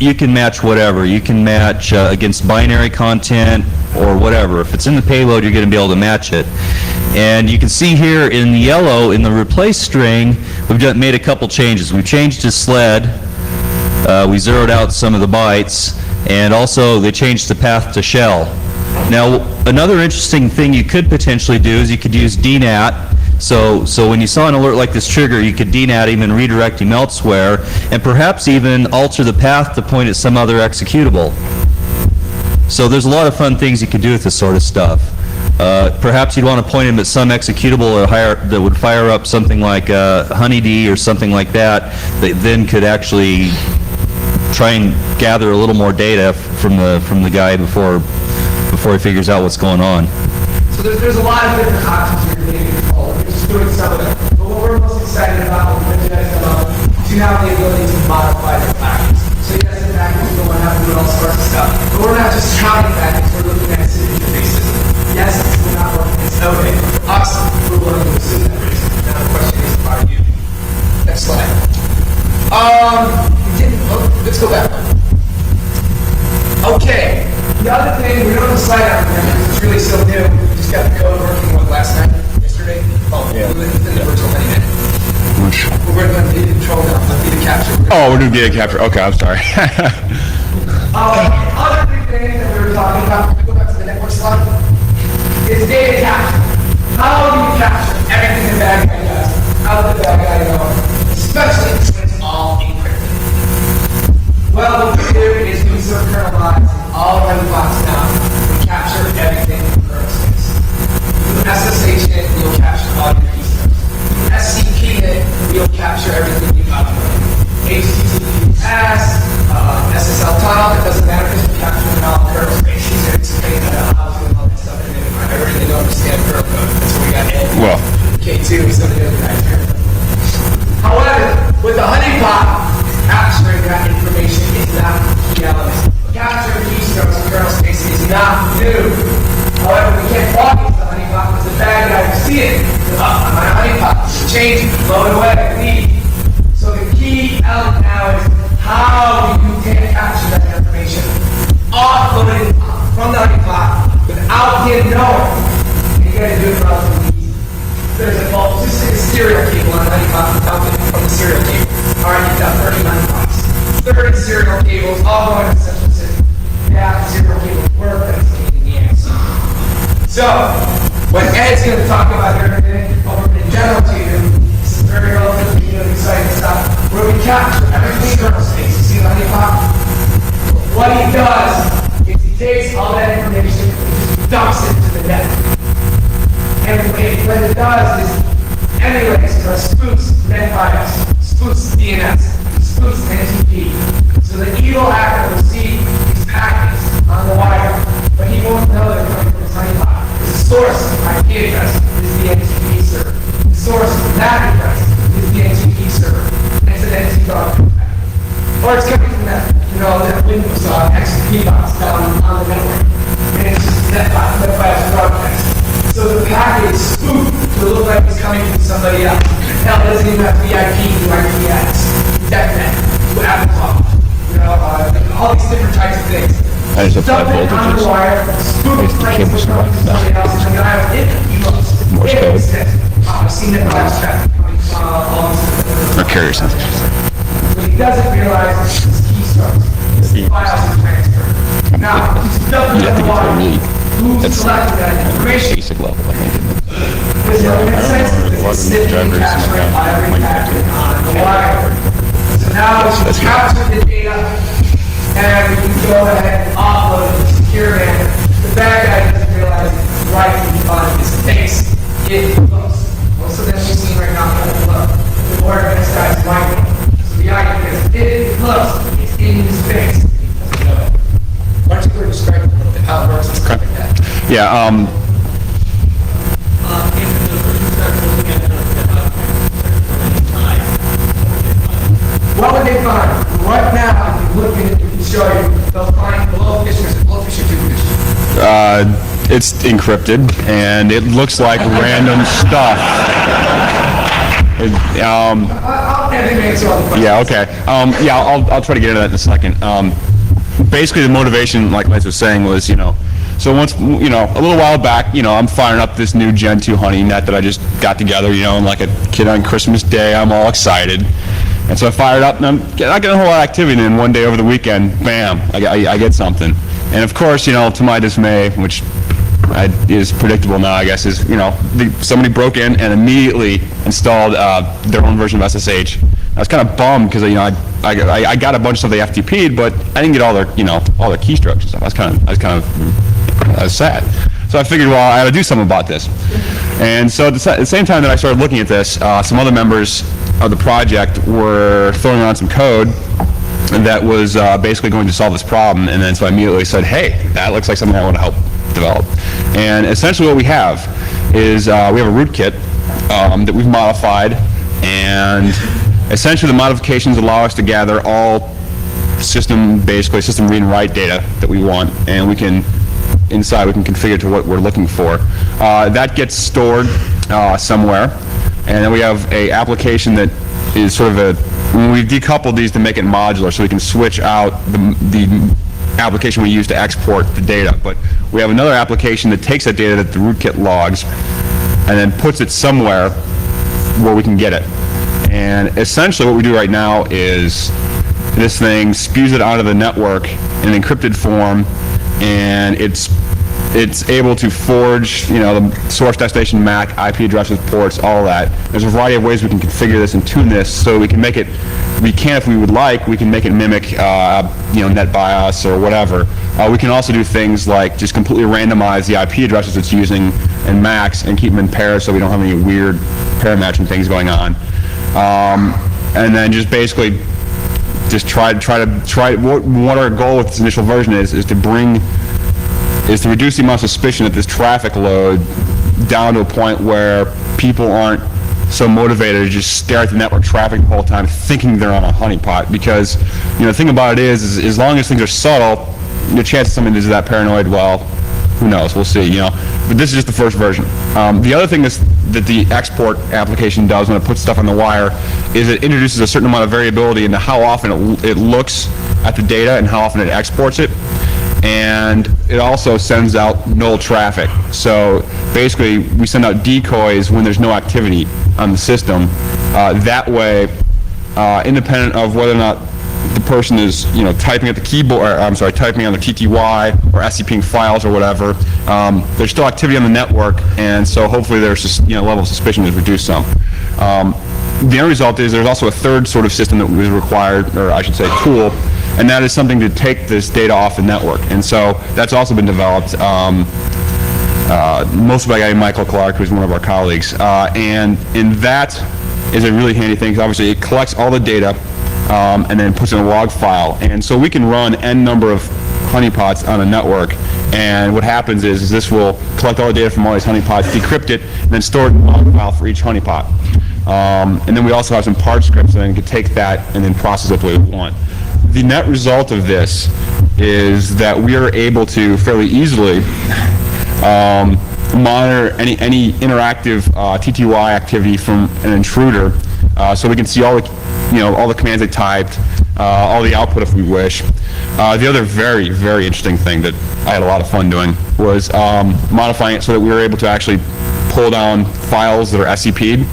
you can match whatever. You can match against binary content or whatever. If it's in the payload, you're going to be able to match it. And you can see here in yellow, in the replace string, we've made a couple changes. We've changed to sled. We zeroed out some of the bytes. And also, they changed the path to shell. Now, another interesting thing you could potentially do is you could use DNAT. So when you saw an alert like this trigger, you could DNAT him and redirect him elsewhere, and perhaps even alter the path to point at some other executable. So there's a lot of fun things you could do with this sort of stuff. Perhaps you'd want to point him at some executable that would fire up something like Honeynet or something like that then could actually try and gather a little more data from the guy before he figures out what's going on.
So there's a lot of different options here for data control. We're just doing some of them. But what we're most excited about is to have the ability to modify the packets. So yes, the packets don't have to do all sorts of stuff. But we're not just counting packets, we're looking at signature bases. Yes, we're not working this okay. For us, we're willing to assume that risk. Now the question is about you. Next slide. Let's go back. Okay. The other thing, we don't have a slide out there because it's really so new. We just got the code working last night, yesterday. Oh, yeah. We're in the virtual Honeynet. We're going to data control now, not data capture.
Oh, we're doing data capture. Okay, I'm sorry.
Other big thing that we were talking about, can we go back to the network slide? Is data capture. How do you capture everything the bad guy does? How does the bad guy know? Especially when it's all encrypted. Well, what we do is we insert kernel lines in all of the blocks now. We capture everything in kernel space. You do SSH it, you'll capture all your keystrokes. You SCP it, you'll capture everything you upload. HTTPS, SSL tunnel, it doesn't matter because we capture it in all kernel space. He's going to explain how to do all that stuff in a minute. I really don't understand kernel code. That's where we got Ed.
Well.
K2, some of the other guys here. However, with the honeypot, capturing that information is not the element. Capturing keystrokes in kernel space is not new. However, we can't walk into the honeypot because the bad guy will see it. I'm on a honeypot. Change it, blow it away, leave. So the key element now is how do you capture that information? Offload it from the honeypot without him knowing. And you gotta do it relatively easy. There's just a serial cable on the honeypot without it from the serial cable. Alright, you've got 30 honeypots. 30 serial cables, all going to the central system. Yeah, serial cables work, but it's a pain in the ass. So, what Ed's going to talk about here today, what we're going to demo to you, this is very relatively new and exciting stuff, where we capture everything in kernel space. You see the honeypot? What he does is he takes all that information and just dumps it into the net. And what it does is emulates or spoofs net files, spoofs DNS, spoofs NTP. So the evil actor will see these packets on the wire, but he won't know they're coming from his honeypot. The source IP address is the NTP server. The source MAC address is the NTP server. And it's an NTP packet. Or it's coming from that, that Windows XP box down on the network.
I just applied
Something on the
voltages.
wire, spook plates with somebody else, and the guy was, it looks,
Morse
it
code.
exists. I've seen it last time coming on.
Or carrier sensitive.
What he doesn't realize is his keystrokes, his files and transfer. Now, he's dumping the water. Who selected that information?
Basic level, I think.
Because in a sense, it's significantly capturing every packet on the wire. So now we capture the data, and we can go ahead and offload it to secure manner. The bad guy doesn't realize it's right on his face. It looks. Most of them we've seen right now don't look. The board of this guy's right. So the idea is, it looks, it's in his face. Why don't you go describe a little bit how it works and stuff like that?
Yeah,
What would they find? Right now, if you look at it, we can show you, they'll find blowfishers and blowfish tubefishes.
it's encrypted, and it looks like random stuff.
I'll have him answer all the questions.
Yeah, okay. Yeah, I'll try to get into that in a second. Basically, the motivation, like Lance was saying, was, so once, a little while back, I'm firing up this new Gen 2 Honeynet that I just got together, and like a kid on Christmas Day, I'm all excited. And so I fired up, and I'm not getting a whole lot of activity, and then one day over the weekend, bam, I get something. And of course, to my dismay, which is predictable now, I guess, is, somebody broke in and immediately installed their own version of SSH. I was kind of bummed because, I got a bunch of the FTP'd, but I didn't get all their, all their keystrokes and stuff. I was sad. So I figured, well, I had to do something about this. And so at the same time that I started looking at this, some other members of the project were throwing around some code that was basically going to solve this problem. And then so I immediately said, hey, that looks like something I want to help develop. And essentially what we have is we have a rootkit that we've modified, and essentially the modifications allow us to gather all system read and write data that we want, and we can configure to what we're looking for. That gets stored somewhere, and then we have a application that is sort of we've decoupled these to make it modular, so we can switch out the application we use to export the data. But we have another application that takes that data that the rootkit logs and then puts it somewhere where we can get it. And essentially what we do right now is this thing spews it onto the network in an encrypted form, and it's able to forge, the source, destination, MAC, IP addresses, ports, all that. There's a variety of ways we can configure this and tune this so we can make it, if we would like, we can make it mimic, NetBIOS or whatever. We can also do things like just completely randomize the IP addresses it's using and MACs and keep them in pairs so we don't have any weird pair matching things going on. And then just basically just try what our goal with this initial version is to reduce the amount of suspicion that this traffic load down to a point where people aren't so motivated to just stare at the network traffic the whole time thinking they're on a honeypot. Because the thing about it is as long as things are subtle, the chance of somebody is that paranoid, well, who knows, we'll see, but this is just the first version. The other thing that the export application does when it puts stuff on the wire is it introduces a certain amount of variability into how often it looks at the data and how often it exports it. And it also sends out null traffic. So basically, we send out decoys when there's no activity on the system. That way, independent of whether or not the person is, typing at the keyboard, typing on the TTY or SCPing files or whatever, there's still activity on the network, and so hopefully there's level of suspicion is reduced some. The end result is there's also a third sort of system that was required, or I should say tool, and that is something to take this data off the network. And so that's also been developed, mostly by a guy named Michael Clark, who's one of our colleagues. And that is a really handy thing, because obviously it collects all the data and then puts in a log file. And so we can run n number of honeypots on a network, and what happens is this will collect all the data from all these honeypots, decrypt it, and then store it in a log file for each honeypot. And then we also have some parse scripts, and then you can take that and then process it the way we want. The net result of this is that we are able to fairly easily monitor any interactive TTY activity from an intruder, so we can see all the all the commands they typed. all the output if we wish. The other very, very interesting thing that I had a lot of fun doing was modifying it so that we were able to actually pull down files that are SCP'd.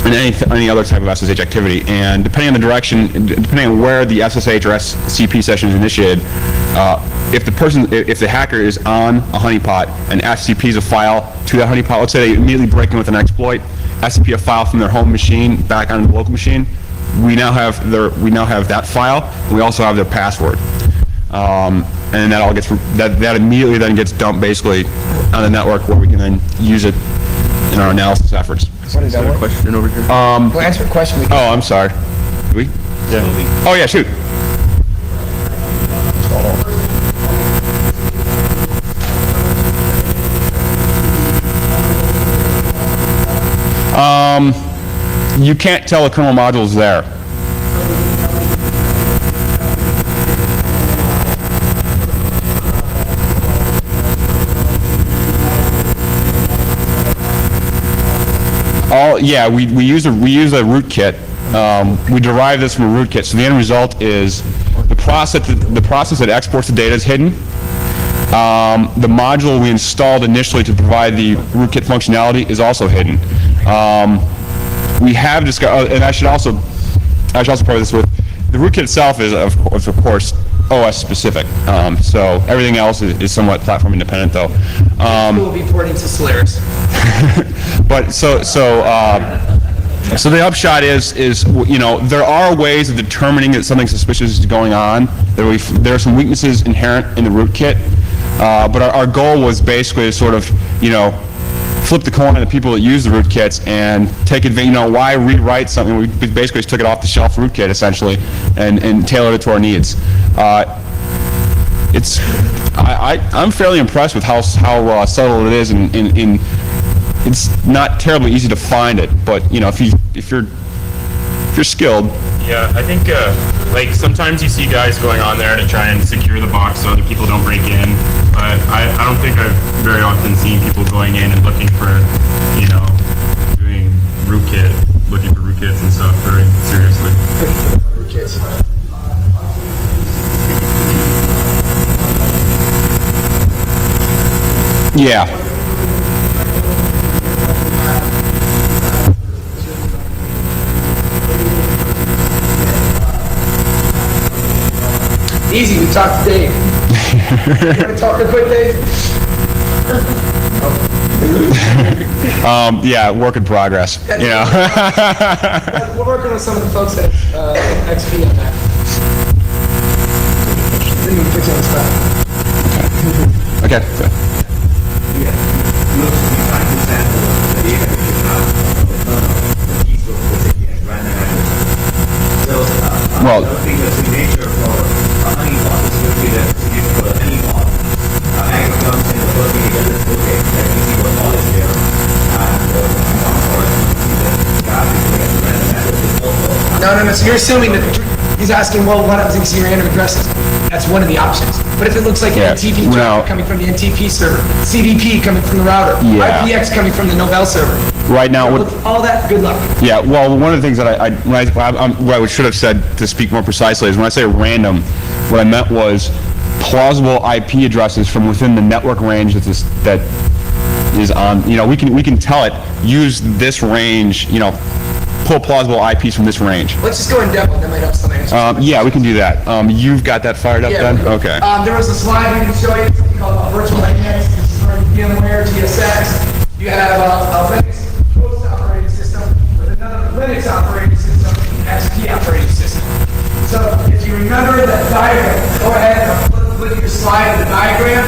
And any other type of SSH activity. And depending on the direction, depending on where the SSH or SCP session is initiated, if the hacker is on a honeypot and SCPs a file to that honeypot, let's say they immediately break in with an exploit, SCP a file from their home machine back onto the local machine, we now have that file, and we also have their password. And that all gets that immediately then gets dumped basically on the network where we can then use it in our analysis efforts.
What is that?
Question over here.
Well, answer the question.
Oh, I'm sorry. Do we? Yeah. Oh, yeah, shoot. You can't tell a kernel module's there. Yeah, we use a rootkit. We derive this from a rootkit. So the end result is the process that exports the data is hidden. The module we installed initially to provide the rootkit functionality is also hidden. We have discovered, and I should also cover this with the rootkit itself is of course OS specific. So everything else is somewhat platform independent though.
We'll be porting to Solaris.
But so the upshot is there are ways of determining that something suspicious is going on. There are some weaknesses inherent in the rootkit, but our goal was basically to sort of flip the coin on the people that use the rootkits and take advantage. Why rewrite something? We basically just took it off the shelf rootkit essentially and tailored it to our needs. I'm fairly impressed with how subtle it is, and it's not terribly easy to find it. But if you're skilled.
Yeah, I think like sometimes you see guys going on there to try and secure the box so other people don't break in. But I don't think I've very often seen people going in and looking for doing looking for rootkits and stuff very seriously.
Rootkits.
Yeah.
Easy, we talked to Dave. You want to talk real quick, Dave?
Yeah, work in progress.
We're working with some of the folks at XP on that. Didn't even put you on the spot.
Okay. Well,
No. So you're assuming that he's asking, well, what happens if you see random addresses? That's one of the options. But if it looks like an NTP traffic coming from the NTP server, CDP coming from the router, IPX coming from the Novell server,
right now,
all that, good luck.
Yeah, well, one of the things that what I should have said to speak more precisely is when I say random, what I meant was plausible IP addresses from within the network range that is on. We can tell it, use this range. Pull plausible IPs from this range.
Let's just go in depth. That might help somebody.
Yeah, we can do that. You've got that fired up then? Okay.
There was a slide we can show you, something called virtual Honeynet. This is for VMware, TSX. You have a Linux host operating system with another Linux operating system, XP operating system. So if you remember that diagram, go ahead and flip your slide to the diagram.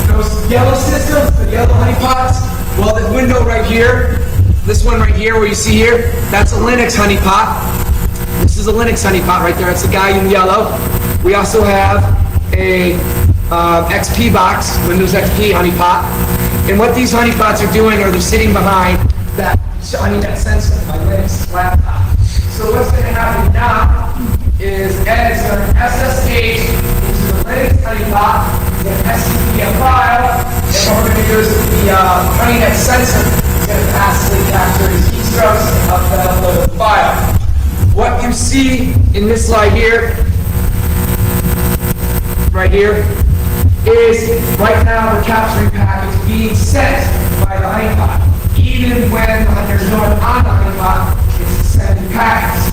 Those yellow systems, the yellow honeypots, well, the window right here, this one right here, where you see here, that's a Linux honeypot. This is a Linux honeypot right there. It's the guy in yellow. We also have a XP box, Windows XP honeypot. And what these honeypots are doing are they're sitting behind that Honeynet sensor, my Linux laptop. So what's going to happen now is Ed is going to SSH into the Linux honeypot, the SCP file, and what we're going to do is the Honeynet sensor is going to passively capture the keystrokes of the file. What you see in this slide here, right here, is right now the capturing packets being sent by the honeypot. Even when there's no one on the honeypot, it's sending packets.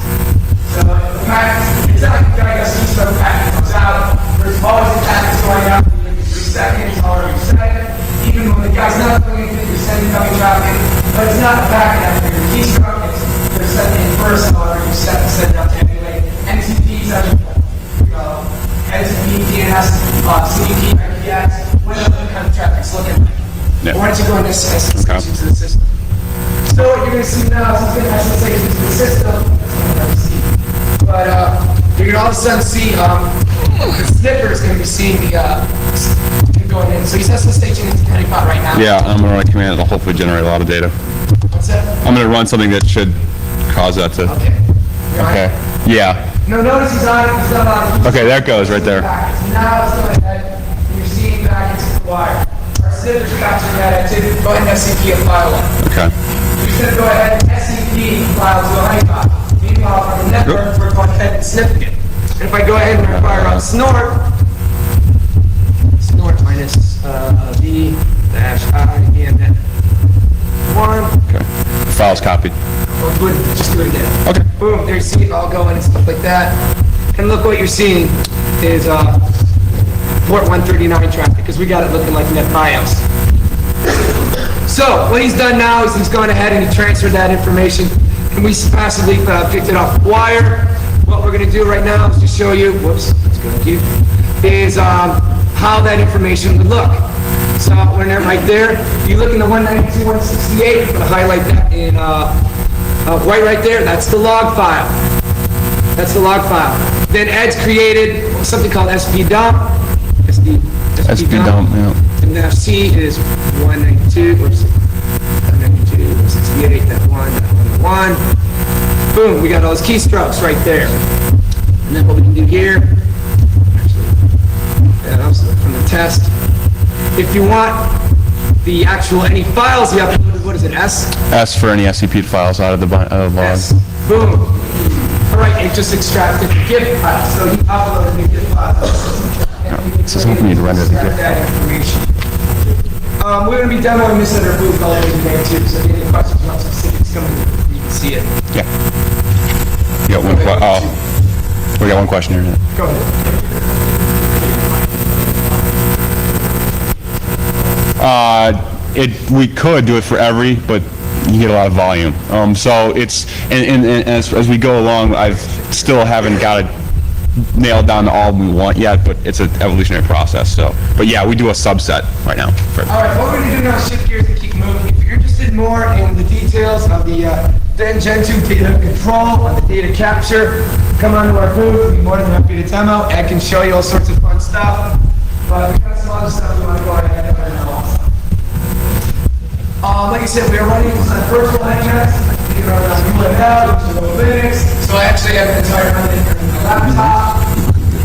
So the packets, it's not like I see some packet comes out, there's always a packet going out in 3 seconds, already sent. Even when the guy's not doing anything, you're sending coming traffic, but it's not a packet after your keystroke, they're sending in first, however you send it out to emulate. NTPs, NTP, DNS, CDP, IPX, whatever the kind of traffic's looking like.
Yeah.
Why don't you go into SSH into the system? So what you're going to see now is it's going to SSH into the system. That's not what I see. But you're going to all of a sudden see the sniffer is going to be seeing the going in. So he's SSH into the honeypot right now.
Yeah, I'm going to run a command that'll hopefully generate a lot of data.
What's that?
I'm going to run something that should cause that to...
Okay.
Okay. Yeah.
No, notice he's on. He's not on.
Okay, there it goes, right there.
Now it's going ahead, and you're seeing packets in the wire. Our sniffer's capturing that activity. Go ahead and SCP a file up.
Okay.
You're going to go ahead and SCP file to a honeypot. Meanwhile, from the network, we're going ahead and sniffing it. And if I go ahead and fire on snort minus v dash I and then 1.
Okay. The file's copied.
Oh, good. Just do it again.
Okay.
Boom, there you see it all going and stuff like that. And look what you're seeing is port 139 traffic, because we got it looking like NetBIOS. So what he's done now is he's gone ahead and he transferred that information, and we passively picked it off the wire. What we're going to do right now is to show you, whoops, that's good, thank you, is how that information would look. So when they're right there, you look in the 192.168, I'm going to highlight that in white right there, that's the log file. That's the log file. Then Ed's created something called SP dump. SP dump,
yeah.
And now C is 192, whoops, 192.168, that 1. Boom, we got all those keystrokes right there. And then what we can do here, from the test, if you want the actual, any files you have to what is it, S?
S for any SCP files out of the log.
S. Boom. All right, it just extracted the GIF file. So he uploaded the GIF file.
It says we need to render the GIF
file. We're going to be demoing this at our booth all over today too. So if you have any questions about specifics, come in, you can see it.
Yeah. You got one we got one question here.
Go ahead.
We could do it for every, but you get a lot of volume. So it's, and as we go along, I've still haven't got it nailed down to all we want yet, but it's an evolutionary process. So, but yeah, we do a subset right now.
All right, what we're going to do now is shift gears and keep moving. If you're interested more in the details of the Gen 2 data control, on the data capture, come on to our booth. We'll be more than happy to demo. Ed can show you all sorts of fun stuff. But we've got some other stuff we want to go ahead and know also. Like I said, we are running some virtual Honeynet. We are on UNL, which is Linux. So I actually have an entire Honeynet on my laptop.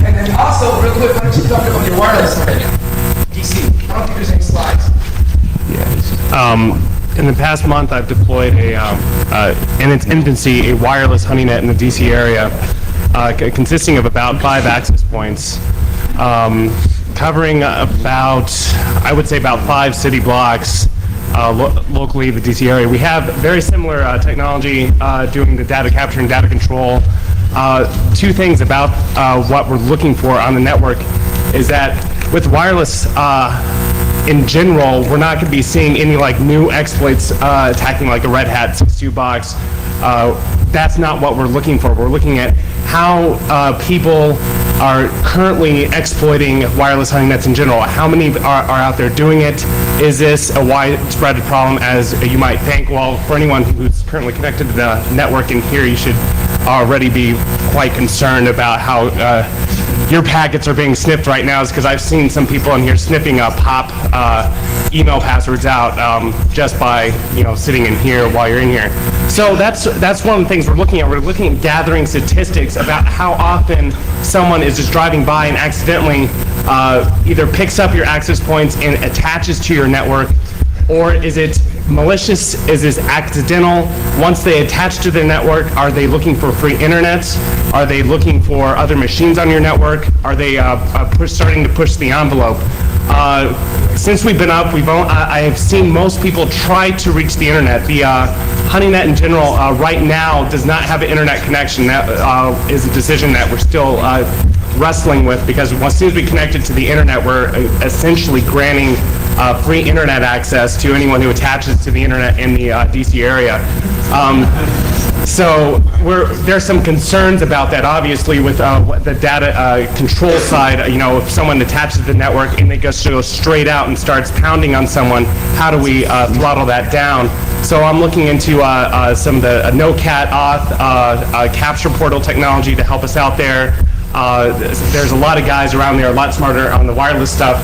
And then also, real quick, why don't you talk about your wireless Honeynet? DC. I don't think there's any slides.
In the past month, I've deployed in its infancy, a wireless Honeynet in the DC area, consisting of about 5 access points, covering about, I would say about 5 city blocks, locally the DC area. We have very similar technology doing the data capture and data control. 2 things about what we're looking for on the network is that with wireless, in general, we're not going to be seeing any like new exploits attacking like a Red Hat 62 box. That's not what we're looking for. We're looking at how people are currently exploiting wireless Honeynets in general. How many are out there doing it? Is this a widespread problem as you might think? Well, for anyone who's currently connected to the network in here, you should already be quite concerned about how your packets are being sniffed right now, is because I've seen some people in here sniffing POP email passwords out just by sitting in here while you're in here. So that's one of the things we're looking at. We're looking at gathering statistics about how often someone is just driving by and accidentally either picks up your access points and attaches to your network, or is it malicious? Is this accidental? Once they attach to their network, are they looking for free internet? Are they looking for other machines on your network? Are they starting to push the envelope? Since we've been up, I have seen most people try to reach the internet. The Honeynet in general right now does not have an internet connection. That is a decision that we're still wrestling with, because as soon as we connect it to the internet, we're essentially granting free internet access to anyone who attaches to the internet in the DC area. So there's some concerns about that, obviously, with the data control side. You know, if someone attaches to the network and they just go straight out and starts pounding on someone, how do we throttle that down? So I'm looking into some of the no-cat auth capture portal technology to help us out there. There's a lot of guys around there, a lot smarter on the wireless stuff.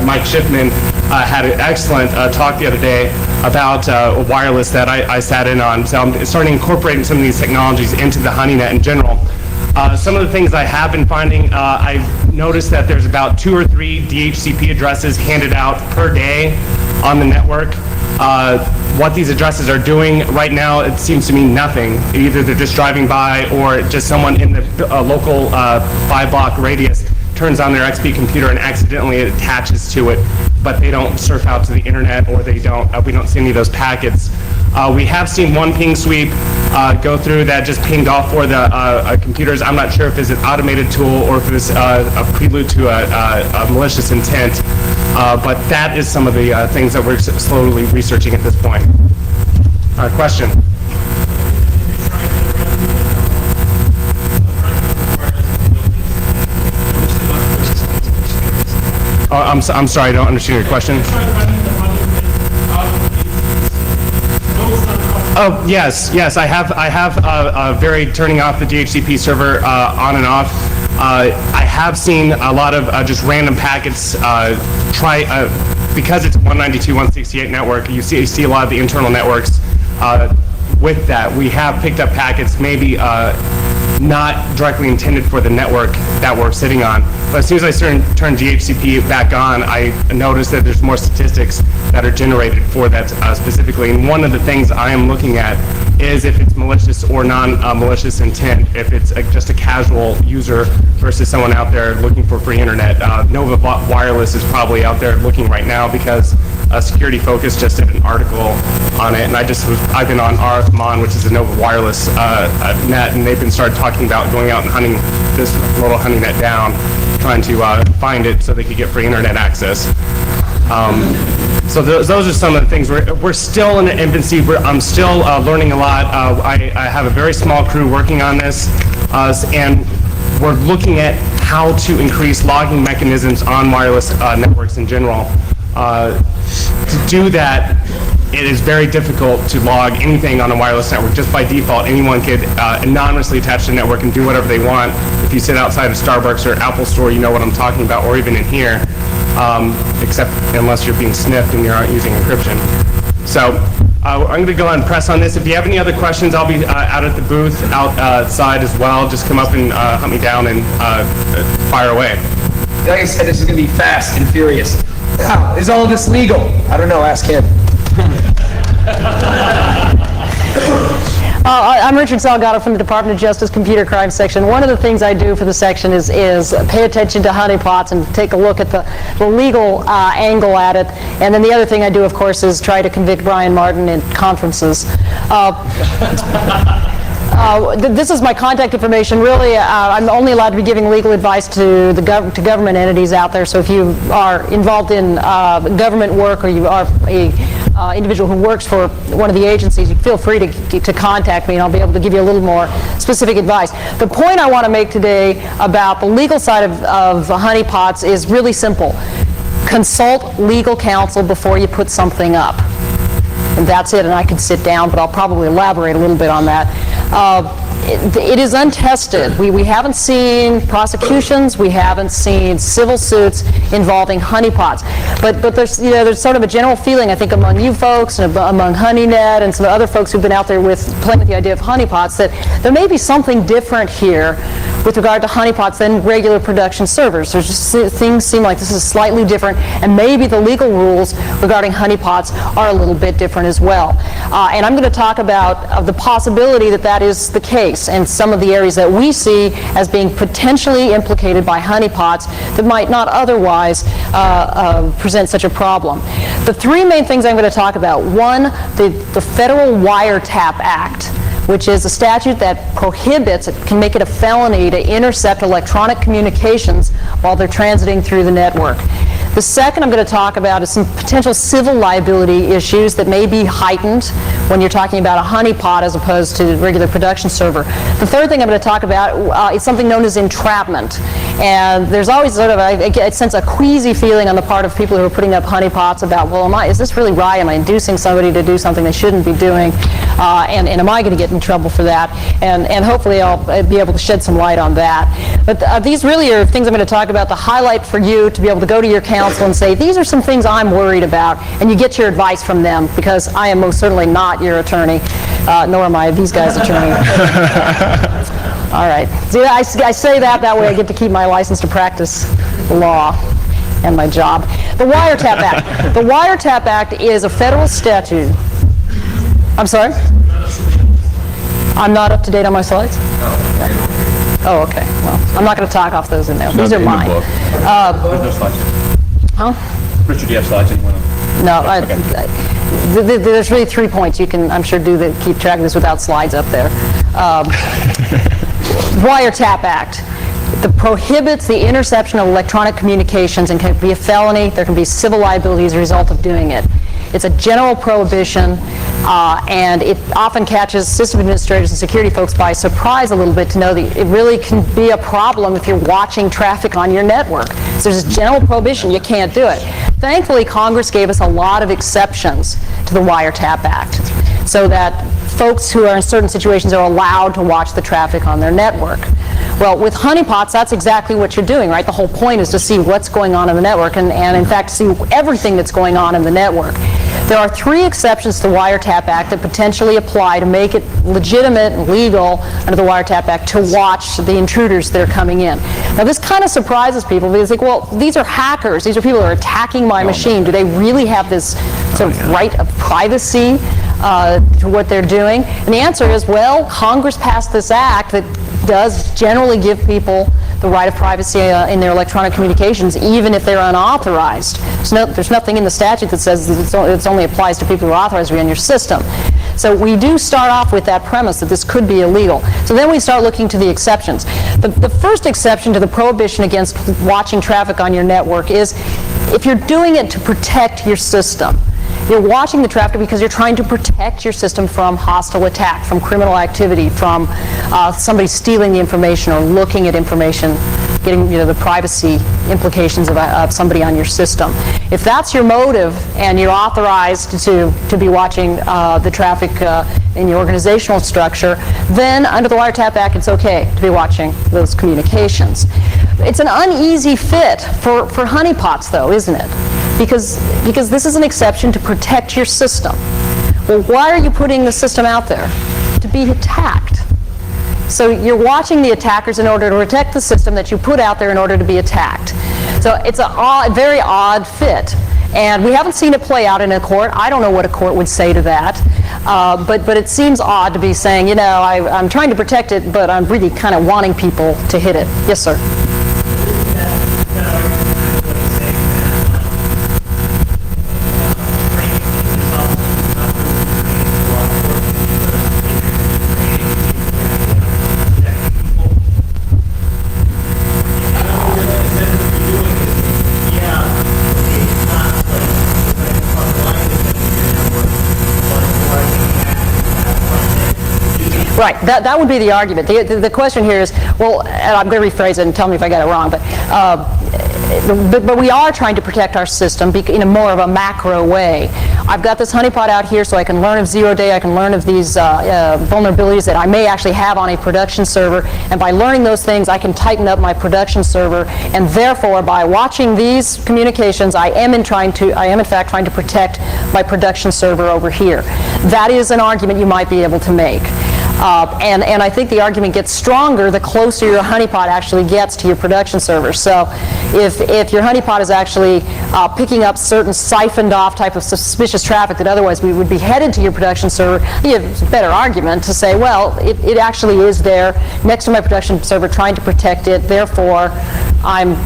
Mike Schiffman had an excellent talk the other day about wireless that I sat in on. So I'm starting incorporating some of these technologies into the Honeynet in general. Some of the things I have been finding, I've noticed that there's about 2 or 3 DHCP addresses handed out per day on the network. What these addresses are doing right now, it seems to me nothing. Either they're just driving by, or just someone in the local 5-block radius turns on their XP computer and accidentally attaches to it, but they don't surf out to the internet, or they don't. We don't see any of those packets. We have seen one ping sweep go through that just pinged off for the computers. I'm not sure if it's an automated tool or if it's a prelude to a malicious intent, but that is some of the things that we're slowly researching at this point. Question? I'm sorry, I don't understand your question. Oh, yes, I have turning off the DHCP server on and off. I have seen a lot of just random packets because it's a 192.168 network. You see a lot of the internal networks with that. We have picked up packets, maybe not directly intended for the network that we're sitting on. But as soon as I turn DHCP back on, I notice that there's more statistics that are generated for that specifically. And one of the things I am looking at is if it's malicious or non-malicious intent, if it's just a casual user versus someone out there looking for free internet. Nova Wireless is probably out there looking right now, because Security Focus just did an article on it, and I've been on RFMON, which is a Nova Wireless net, and they've been started talking about going out and hunting this little Honeynet down, trying to find it so they could get free internet access. So those are some of the things. We're still in the infancy. I'm still learning a lot. I have a very small crew working on this, and we're looking at how to increase logging mechanisms on wireless networks in general. To do that, it is very difficult to log anything on a wireless network. Just by default, anyone could anonymously attach to the network and do whatever they want. If you sit outside of Starbucks or Apple Store, you know what I'm talking about, or even in here, except unless you're being sniffed and you're not using encryption. So I'm going to go ahead and press on this. If you have any other questions, I'll be out at the booth outside as well. Just come up and hunt me down and fire away.
Like I said, this is going to be fast and furious. Now, is all this legal? I don't know, ask him.
I'm Richard Salgado from the Department of Justice Computer Crime Section. One of the things I do for the section is pay attention to honeypots and take a look at the legal angle at it. And then the other thing I do, of course, is try to convict Brian Martin in conferences. This is my contact information. Really, I'm only allowed to be giving legal advice to government entities out there. So if you are involved in government work, or you are a individual who works for one of the agencies, you feel free to contact me, and I'll be able to give you a little more specific advice. The point I want to make today about the legal side of honeypots is really simple. Consult legal counsel before you put something up. And that's it, and I could sit down, but I'll probably elaborate a little bit on that. It is untested. We haven't seen prosecutions, we haven't seen civil suits involving honeypots. But there's sort of a general feeling, I think, among you folks and among Honeynet and some other folks who've been out there playing with the idea of honeypots, that there may be something different here with regard to honeypots than regular production servers. There's just things seem like this is slightly different, and maybe the legal rules regarding honeypots are a little bit different as well. And I'm going to talk about the possibility that that is the case and some of the areas that we see as being potentially implicated by honeypots that might not otherwise present such a problem. The three main things I'm going to talk about: one, the Federal Wiretap Act, which is a statute that prohibits, it can make it a felony to intercept electronic communications while they're transiting through the network. The second I'm going to talk about is some potential civil liability issues that may be heightened when you're talking about a honeypot as opposed to a regular production server. The third thing I'm going to talk about is something known as entrapment. And there's always sort of, I sense a queasy feeling on the part of people who are putting up honeypots about, well, is this really right? Am I inducing somebody to do something they shouldn't be doing? And am I going to get in trouble for that? And hopefully I'll be able to shed some light on that. But these really are things I'm going to talk about to highlight for you to be able to go to your counsel and say, these are some things I'm worried about, and you get your advice from them, because I am most certainly not your attorney, nor am I these guys' attorney. All right. See, I say that way I get to keep my license to practice law and my job. The Wiretap Act. The Wiretap Act is a federal statute. I'm sorry? I'm not up to date on my slides? Oh, okay. Well, I'm not going to talk off those in there. These are mine.
There's no slides.
Huh?
Richard, do you have slides that you want to?
No, there's really 3 points. You can, I'm sure, keep track of this without slides up there. Wiretap Act. That prohibits the interception of electronic communications and can be a felony. There can be civil liability as a result of doing it. It's a general prohibition, and it often catches system administrators and security folks by surprise a little bit to know that it really can be a problem if you're watching traffic on your network. So there's this general prohibition, you can't do it. Thankfully, Congress gave us a lot of exceptions to the Wiretap Act, so that folks who are in certain situations are allowed to watch the traffic on their network. Well, with honeypots, that's exactly what you're doing, right? The whole point is to see what's going on in the network and in fact, see everything that's going on in the network. There are 3 exceptions to the Wiretap Act that potentially apply to make it legitimate and legal under the Wiretap Act to watch the intruders that are coming in. Now, this kind of surprises people because they think, well, these are hackers. These are people who are attacking my machine. Do they really have this sort of right of privacy to what they're doing? And the answer is, well, Congress passed this act that does generally give people the right of privacy in their electronic communications, even if they're unauthorized. There's nothing in the statute that says that it only applies to people who are authorized to be on your system. So we do start off with that premise that this could be illegal. So then we start looking to the exceptions. The first exception to the prohibition against watching traffic on your network is if you're doing it to protect your system. You're watching the traffic because you're trying to protect your system from hostile attack, from criminal activity, from somebody stealing the information or looking at information, getting the privacy implications of somebody on your system. If that's your motive and you're authorized to be watching the traffic in your organizational structure, then under the Wiretap Act it's okay to be watching those communications. It's an uneasy fit for honeypots, though, isn't it? Because this is an exception to protect your system. Well, why are you putting the system out there? To be attacked. So you're watching the attackers in order to protect the system that you put out there in order to be attacked. So it's a very odd fit. And we haven't seen it play out in a court. I don't know what a court would say to that. But it seems odd to be saying, I'm trying to protect it, but I'm really kind of wanting people to hit it. Yes, sir. Right, that would be the argument. The question here is, well, and I'm going to rephrase it and tell me if I got it wrong, but we are trying to protect our system in a more of a macro way. I've got this honeypot out here so I can learn of zero-day, I can learn of these vulnerabilities that I may actually have on a production server, and by learning those things I can tighten up my production server, and therefore by watching these communications I am in fact trying to protect my production server over here. That is an argument you might be able to make. And I think the argument gets stronger the closer your honeypot actually gets to your production server. So if your honeypot is actually picking up certain siphoned off type of suspicious traffic that otherwise we would be headed to your production server, you have a better argument to say, well, it actually is there next to my production server trying to protect it, therefore I'm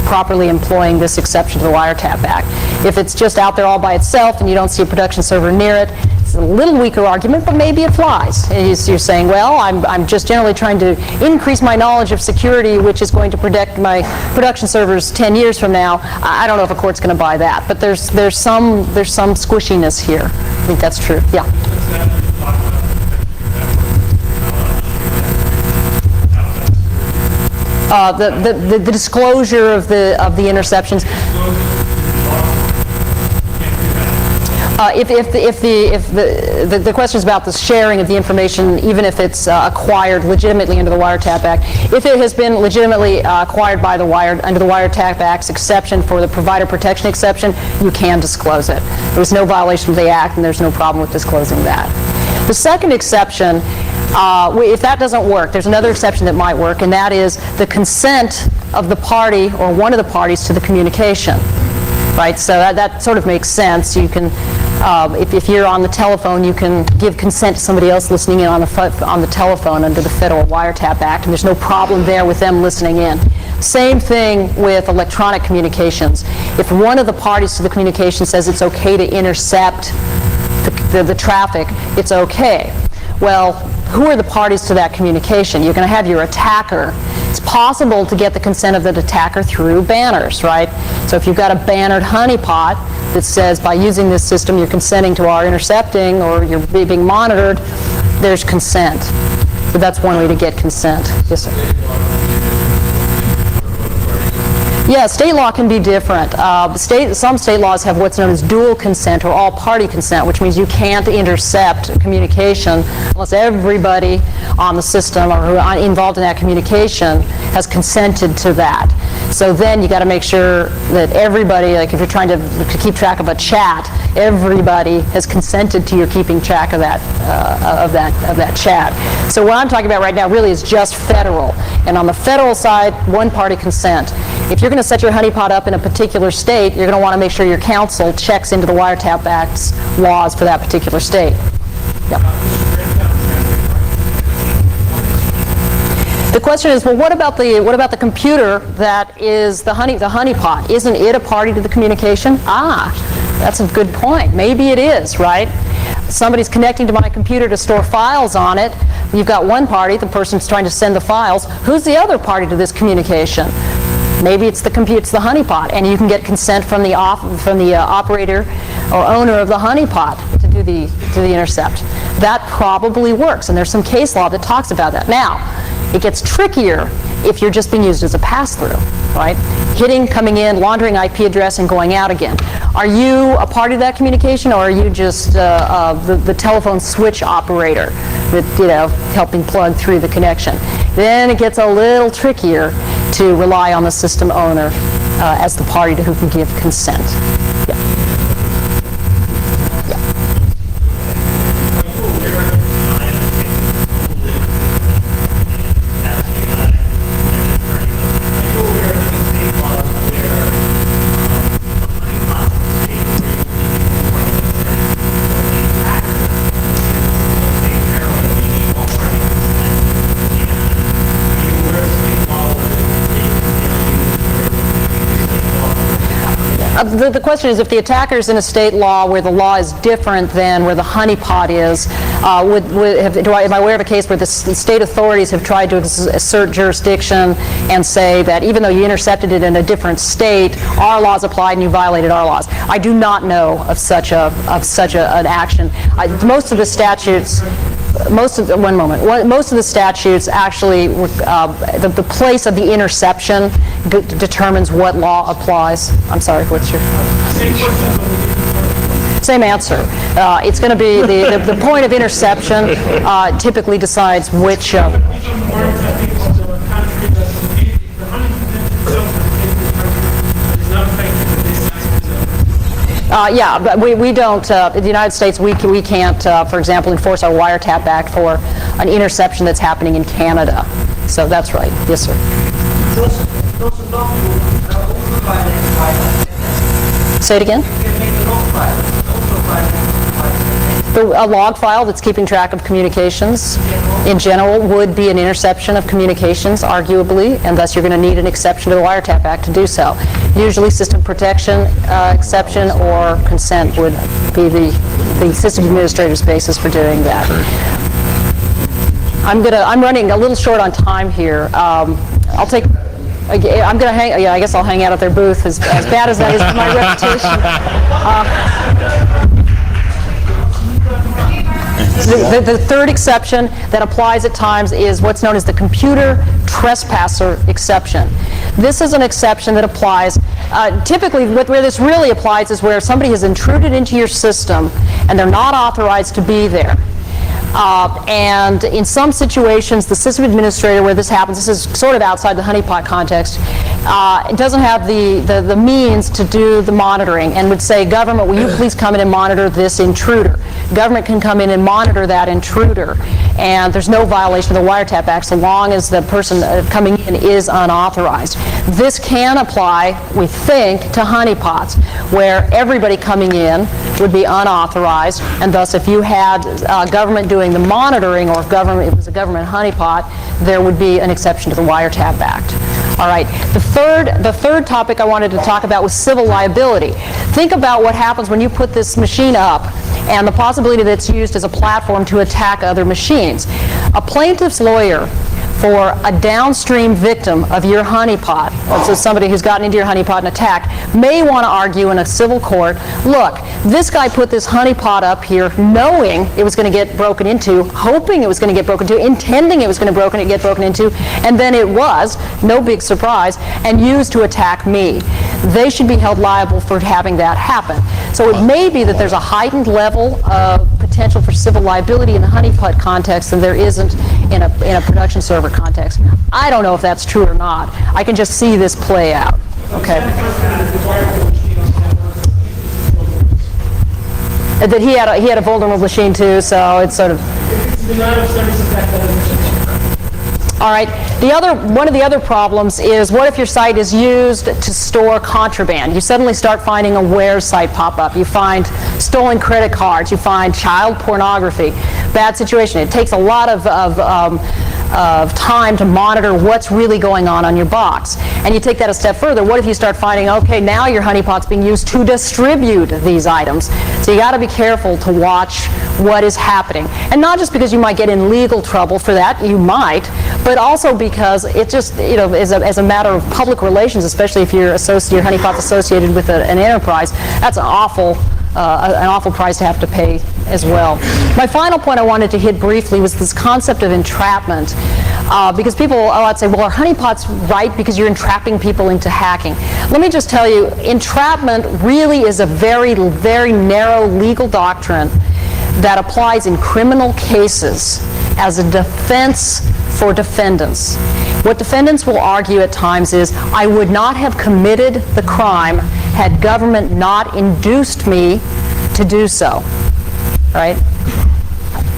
properly employing this exception to the Wiretap Act. If it's just out there all by itself and you don't see a production server near it, it's a little weaker argument, but maybe it flies. You're saying, well, I'm just generally trying to increase my knowledge of security, which is going to protect my production servers 10 years from now. I don't know if a court's going to buy that, but there's some squishiness here. I think that's true. Yeah. The disclosure of the interceptions. If the question is about the sharing of the information, even if it's acquired legitimately under the Wiretap Act, if it has been legitimately acquired by under the Wiretap Act's exception for the provider protection exception, you can disclose it. There's no violation of the Act, and there's no problem with disclosing that. The second exception, if that doesn't work, there's another exception that might work, and that is the consent of the party or one of the parties to the communication. Right, so that sort of makes sense. You can, if you're on the telephone, you can give consent to somebody else listening in on the telephone under the Federal Wiretap Act, and there's no problem there with them listening in. Same thing with electronic communications. If one of the parties to the communication says it's okay to intercept the traffic, it's okay. Well, who are the parties to that communication? You're going to have your attacker. It's possible to get the consent of the attacker through banners, right? So if you've got a bannered honeypot that says, by using this system, you're consenting to our intercepting or you're being monitored, there's consent. So that's one way to get consent. Yes, sir. Yeah, state law can be different. Some state laws have what's known as dual consent or all-party consent, which means you can't intercept communication unless everybody on the system or who are involved in that communication has consented to that. So then you got to make sure that everybody, like if you're trying to keep track of a chat, everybody has consented to your keeping track of that chat. So what I'm talking about right now really is just federal. And on the federal side, one-party consent. If you're going to set your honeypot up in a particular state, you're going to want to make sure your counsel checks into the Wiretap Act's laws for that particular state. Yep. The question is, well, what about the computer that is the honeypot? Isn't it a party to the communication? That's a good point. Maybe it is, right? Somebody's connecting to my computer to store files on it. You've got one party, the person's trying to send the files. Who's the other party to this communication? Maybe it's the honeypot, and you can get consent from the operator or owner of the honeypot to do the intercept. That probably works, and there's some case law that talks about that. Now, it gets trickier if you're just being used as a pass-through, right? Hitting, coming in, laundering IP address, and going out again. Are you a part of that communication, or are you just the telephone switch operator that, helping plug through the connection? Then it gets a little trickier to rely on the system owner as the party to who can give consent. Yeah. The question is, if the attacker's in a state law where the law is different than where the honeypot is, am I aware of a case where the state authorities have tried to assert jurisdiction and say that even though you intercepted it in a different state, our laws applied and you violated our laws? I do not know of such an action. Most of the statutes. Most of the statutes actually, the place of the interception determines what law applies. I'm sorry, what's your... Same answer. It's going to be the point of interception typically decides which... Yeah, but we don't, in the United States, we can't, for example, enforce our Wiretap Act for an interception that's happening in Canada. So that's right. Yes, sir. Say it again? A log file that's keeping track of communications in general would be an interception of communications, arguably, and thus you're going to need an exception to the Wiretap Act to do so. Usually system protection exception or consent would be the system administrator's basis for doing that. I'm running a little short on time here. I'm going to hang, yeah, I guess I'll hang out at their booth as bad as that is for my reputation. The third exception that applies at times is what's known as the computer trespasser exception. This is an exception that applies, typically where this really applies is where somebody has intruded into your system and they're not authorized to be there. And in some situations, the system administrator where this happens, this is sort of outside the honeypot context, doesn't have the means to do the monitoring and would say, government, will you please come in and monitor this intruder? Government can come in and monitor that intruder. And there's no violation of the Wiretap Act so long as the person coming in is unauthorized. This can apply, we think, to honeypots, where everybody coming in would be unauthorized, and thus if you had government doing the monitoring, or if it was a government honeypot, there would be an exception to the Wiretap Act. All right, the third topic I wanted to talk about was civil liability. Think about what happens when you put this machine up and the possibility that it's used as a platform to attack other machines. A plaintiff's lawyer for a downstream victim of your honeypot, so somebody who's gotten into your honeypot and attacked, may want to argue in a civil court, look, this guy put this honeypot up here knowing it was going to get broken into, hoping it was going to get broken into, intending it was going to get broken into, and then it was, no big surprise, and used to attack me. They should be held liable for having that happen. So it may be that there's a heightened level of potential for civil liability in the honeypot context than there isn't in a production server context. I don't know if that's true or not. I can just see this play out. Okay. That he had a vulnerable machine too, so it's sort of. All right. One of the other problems is, what if your site is used to store contraband? You suddenly start finding a Where site pop up. You find stolen credit cards. You find child pornography. Bad situation. It takes a lot of time to monitor what's really going on your box. And you take that a step further. What if you start finding, okay, now your honeypot's being used to distribute these items? So you got to be careful to watch what is happening. And not just because you might get in legal trouble for that, you might, but also because it just, as a matter of public relations, especially if your honeypot's associated with an enterprise, that's an awful price to have to pay as well. My final point I wanted to hit briefly was this concept of entrapment. Because people, I'd say, well, are honeypots right because you're entrapping people into hacking? Let me just tell you, entrapment really is a very, very narrow legal doctrine that applies in criminal cases as a defense for defendants. What defendants will argue at times is, I would not have committed the crime had government not induced me to do so, right?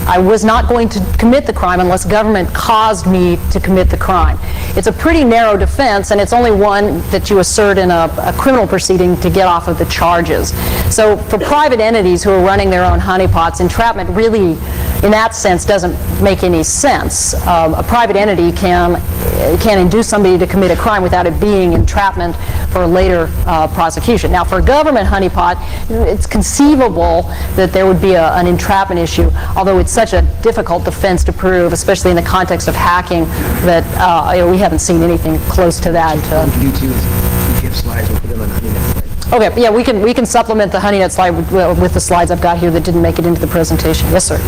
I was not going to commit the crime unless government caused me to commit the crime. It's a pretty narrow defense, and it's only one that you assert in a criminal proceeding to get off of the charges. So for private entities who are running their own honeypots, entrapment really, in that sense, doesn't make any sense. A private entity can induce somebody to commit a crime without it being entrapment for a later prosecution. Now, for a government honeypot, it's conceivable that there would be an entrapment issue, although it's such a difficult defense to prove, especially in the context of hacking, that we haven't seen anything close to that.
You give slides, we'll put them on Honeynet slide.
Okay, yeah, we can supplement the Honeynet slide with the slides I've got here that didn't make it into the presentation. Yes, sir.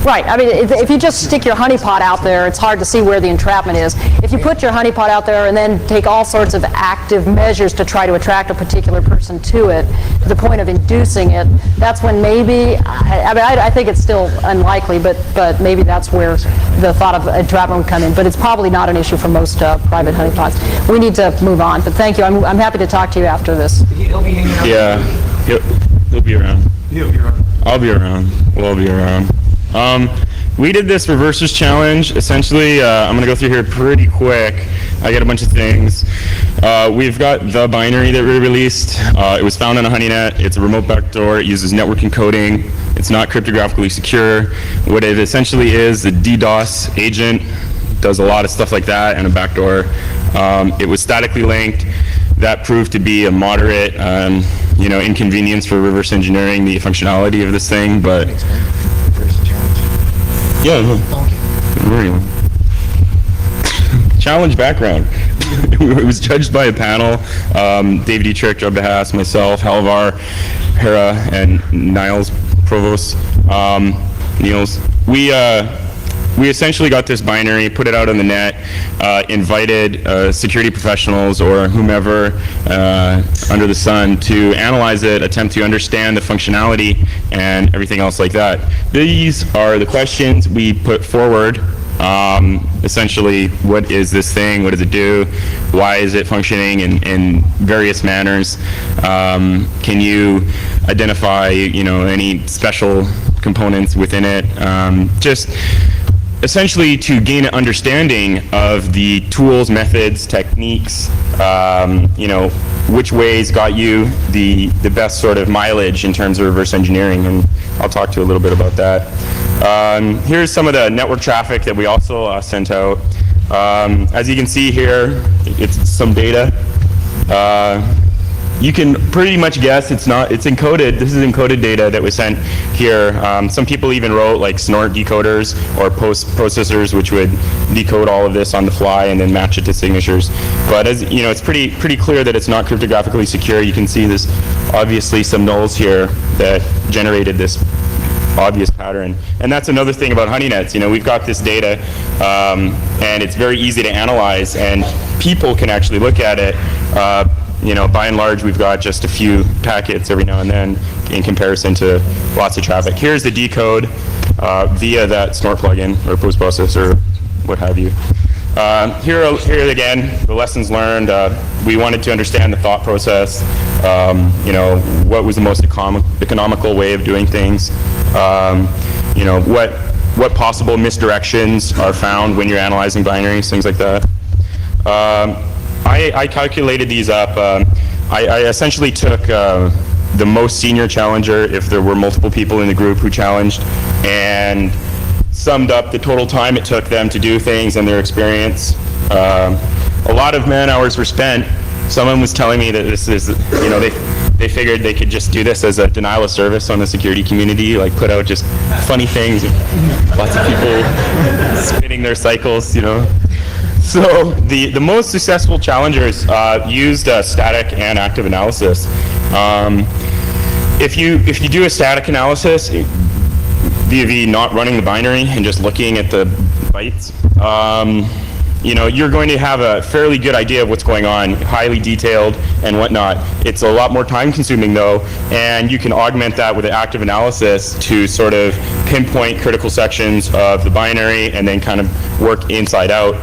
Right, I mean, if you just stick your honeypot out there, it's hard to see where the entrapment is. If you put your honeypot out there and then take all sorts of active measures to try to attract a particular person to it, to the point of inducing it, that's when maybe, I think it's still unlikely, but maybe that's where the thought of entrapment would come in. But it's probably not an issue for most private honeypots. We need to move on, but thank you. I'm happy to talk to you after this.
He'll be hanging out.
Yeah, he'll be around.
He'll be around.
I'll be around. We'll all be around. We did this reversers challenge. Essentially, I'm going to go through here pretty quick. I got a bunch of things. We've got the binary that we released. It was found on a Honeynet. It's a remote backdoor. It uses network encoding. It's not cryptographically secure. What it essentially is, the DDoS agent does a lot of stuff like that and a backdoor. It was statically linked. That proved to be a moderate, inconvenience for reverse engineering the functionality of this thing, but yeah, really. Challenge background. It was judged by a panel. David Dietrich, Job DeHaas, myself, Halvar, Hera, and Niles Provost. Niels. We essentially got this binary, put it out on the net, invited security professionals or whomever under the sun to analyze it, attempt to understand the functionality and everything else like that. These are the questions we put forward. Essentially, what is this thing? What does it do? Why is it functioning in various manners? Can you identify, any special components within it? Just essentially to gain an understanding of the tools, methods, techniques, which ways got you the best sort of mileage in terms of reverse engineering, and I'll talk to you a little bit about that. Here's some of the network traffic that we also sent out. As you can see here, it's some data. You can pretty much guess it's encoded. This is encoded data that was sent here. Some people even wrote like snort decoders or post processors which would decode all of this on the fly and then match it to signatures. But as you know, it's pretty clear that it's not cryptographically secure. You can see there's obviously some nulls here that generated this obvious pattern. And that's another thing about Honeynets. We've got this data and it's very easy to analyze, and people can actually look at it. By and large, we've got just a few packets every now and then in comparison to lots of traffic. Here's the decode via that snort plugin or post processor, what have you. Here again, the lessons learned. We wanted to understand the thought process. What was the most economical way of doing things. What possible misdirections are found when you're analyzing binaries, things like that. I calculated these up. I essentially took the most senior challenger, if there were multiple people in the group who challenged, and summed up the total time it took them to do things and their experience. A lot of man hours were spent. Someone was telling me that this is, they figured they could just do this as a denial of service on the security community, like put out just funny things. Lots of people spinning their cycles, So the most successful challengers used static and active analysis. If you do a static analysis, via not running the binary and just looking at the bytes, you're going to have a fairly good idea of what's going on, highly detailed and whatnot. It's a lot more time consuming though, and you can augment that with an active analysis to sort of pinpoint critical sections of the binary and then kind of work inside out.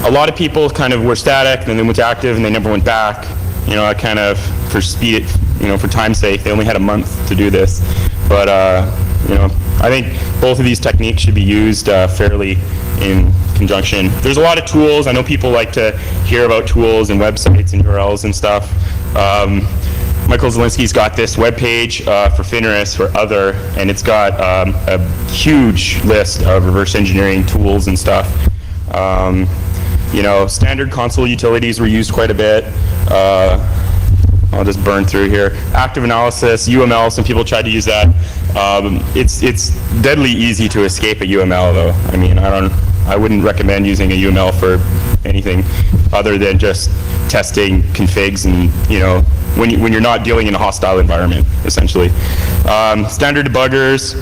A lot of people kind of were static and then went to active and they never went back. I kind of, for speed, for time's sake, they only had a month to do this. But, I think both of these techniques should be used fairly in conjunction. There's a lot of tools. I know people like to hear about tools and websites and URLs and stuff. Michael Zielinski's got this webpage for Finris for other, and it's got a huge list of reverse engineering tools and stuff. Standard console utilities were used quite a bit. I'll just burn through here. Active analysis, UML, some people tried to use that. It's deadly easy to escape a UML though. I wouldn't recommend using a UML for anything. other than just testing configs and, when you're not dealing in a hostile environment, essentially. Standard debuggers,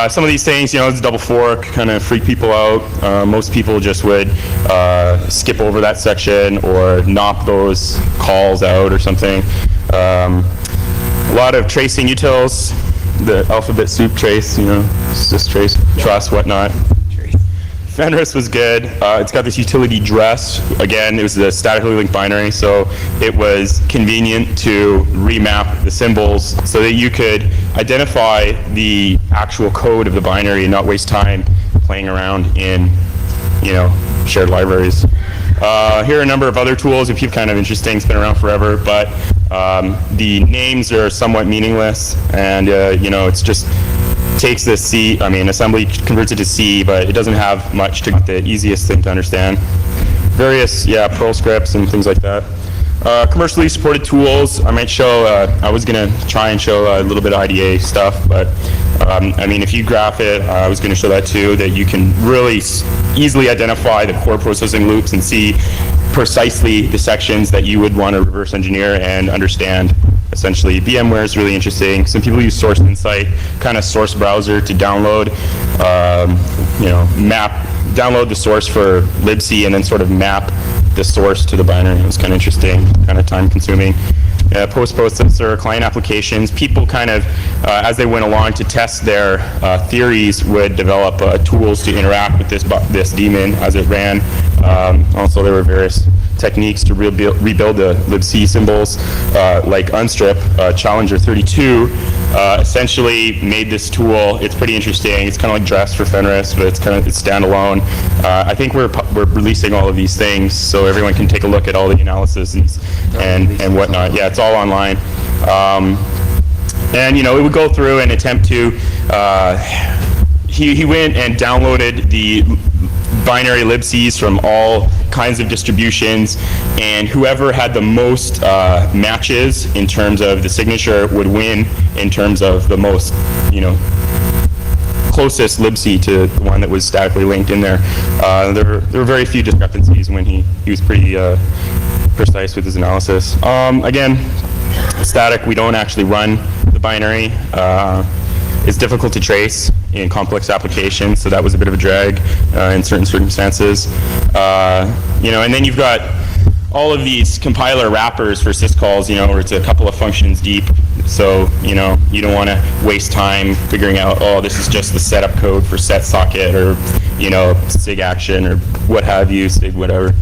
some of these things, it's double fork, kind of freak people out. Most people just would skip over that section or knock those calls out or something. A lot of tracing utils, the alphabet soup trace, systrace, truss, whatnot. Fenris was good. It's got this utility dress. Again, it was the statically linked binary, so it was convenient to remap the symbols so that you could identify the actual code of the binary and not waste time playing around in, shared libraries. Here are a number of other tools if you're kind of interesting. It's been around forever, but the names are somewhat meaningless, and it's just takes the C, assembly converts it to C, but it doesn't have much to the easiest thing to understand. Various, Perl scripts and things like that. Commercially supported tools, I might show, I was going to try and show a little bit of IDA stuff, but if you graph it, I was going to show that too, that you can really easily identify the core processing loops and see precisely the sections that you would want to reverse engineer and understand. Essentially, VMware is really interesting. Some people use Source Insight, kind of source browser to download, download the source for libc and then sort of map the source to the binary. It was kind of interesting, kind of time consuming. Post-processor client applications, people kind of, as they went along to test their theories, would develop tools to interact with this daemon as it ran. Also, there were various techniques to rebuild the libc symbols, like unstrip. Challenger 32 essentially made this tool. It's pretty interesting. It's kind of like Dress for Fenris, but it's standalone. I think we're releasing all of these things so everyone can take a look at all the analysis and whatnot. Yeah, it's all online. It would go through and attempt to. He went and downloaded the binary libcs from all kinds of distributions, and whoever had the most matches in terms of the signature would win in terms of the most, closest libc to the one that was statically linked in there. There were very few discrepancies when he was pretty precise with his analysis. Again, static, we don't actually run the binary. It's difficult to trace in complex applications, so that was a bit of a drag in certain circumstances. And then you've got all of these compiler wrappers for syscalls, where it's a couple of functions deep. So, you don't want to waste time figuring out, this is just the setup code for set socket or, sig action or what have you, sig whatever.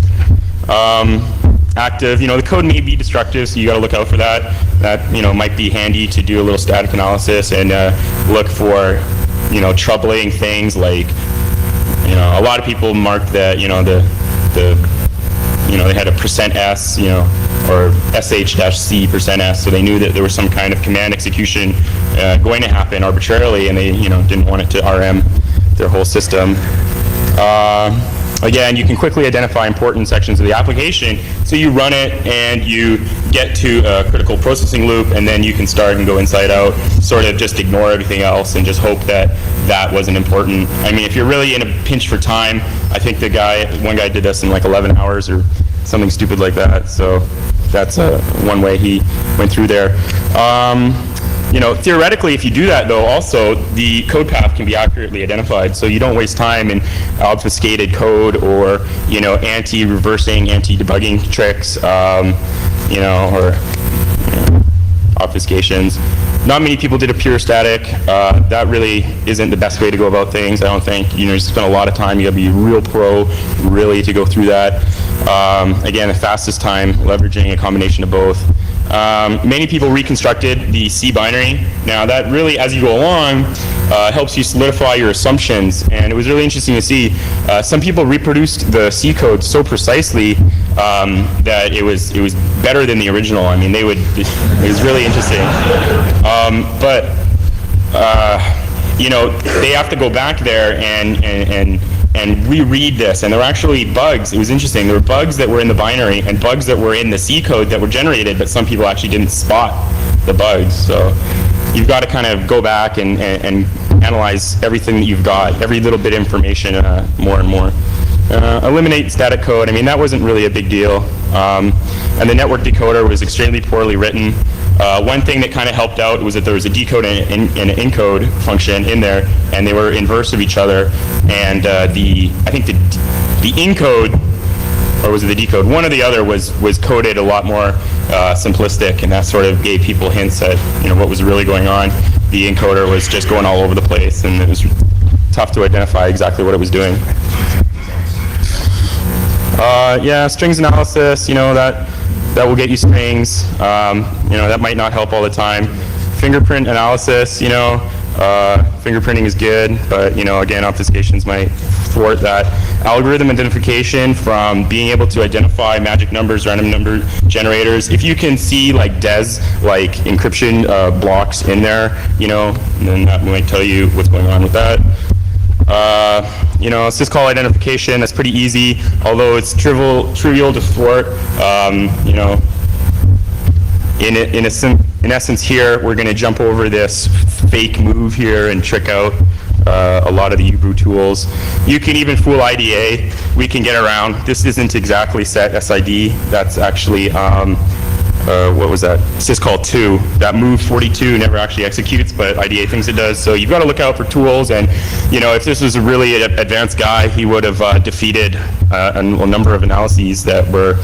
Active, the code may be destructive, so you got to look out for that. That, might be handy to do a little static analysis and look for, troubling things like, a lot of people marked that, they had a %s, or sh-c%s, so they knew that there was some kind of command execution going to happen arbitrarily, and they, didn't want it to RM their whole system. Again, you can quickly identify important sections of the application, so you run it and you get to a critical processing loop, and then you can start and go inside out, sort of just ignore everything else and just hope that that wasn't important. If you're really in a pinch for time, I think one guy did this in like 11 hours or something stupid like that, so that's one way he went through there. Theoretically, if you do that, though, also the code path can be accurately identified, so you don't waste time in obfuscated code or, anti-reversing, anti-debugging tricks, or obfuscations. Not many people did a pure static. That really isn't the best way to go about things, I don't think. You spend a lot of time. You got to be real pro, really, to go through that. Again, the fastest time, leveraging a combination of both. Many people reconstructed the C binary. Now that really, as you go along, helps you solidify your assumptions, and it was really interesting to see some people reproduced the C code so precisely that it was better than the original. It was really interesting. They have to go back there and reread this, and there were actually bugs. It was interesting. There were bugs that were in the binary and bugs that were in the C code that were generated, but some people actually didn't spot the bugs. So you've got to kind of go back and analyze everything that you've got, every little bit of information more and more. eliminate static code. I mean, that wasn't really a big deal. And the network decoder was extremely poorly written. One thing that kind of helped out was that there was a decode and an encode function in there, and they were inverse of each other. And I think the encode, or was it the decode? One or the other was coded a lot more simplistic, and that sort of gave people hints at what was really going on. The encoder was just going all over the place, and it was tough to identify exactly what it was doing. Yeah, strings analysis, that will get you strings. That might not help all the time. Fingerprint analysis, fingerprinting is good, but again, obfuscations might thwart that. Algorithm identification, from being able to identify magic numbers, random number generators. If you can see like DES, like encryption blocks in there, then that might tell you what's going on with that. Syscall identification, that's pretty easy, although it's trivial to thwart. In essence here, we're going to jump over this fake move here and trick out a lot of the U-brew tools. You can even fool IDA. We can get around. This isn't exactly set SID. That's actually, what was that? Syscall 2. That move 42 never actually executes, but IDA thinks it does. So you've got to look out for tools. And, if this was a really advanced guy, he would have defeated a number of analyses that were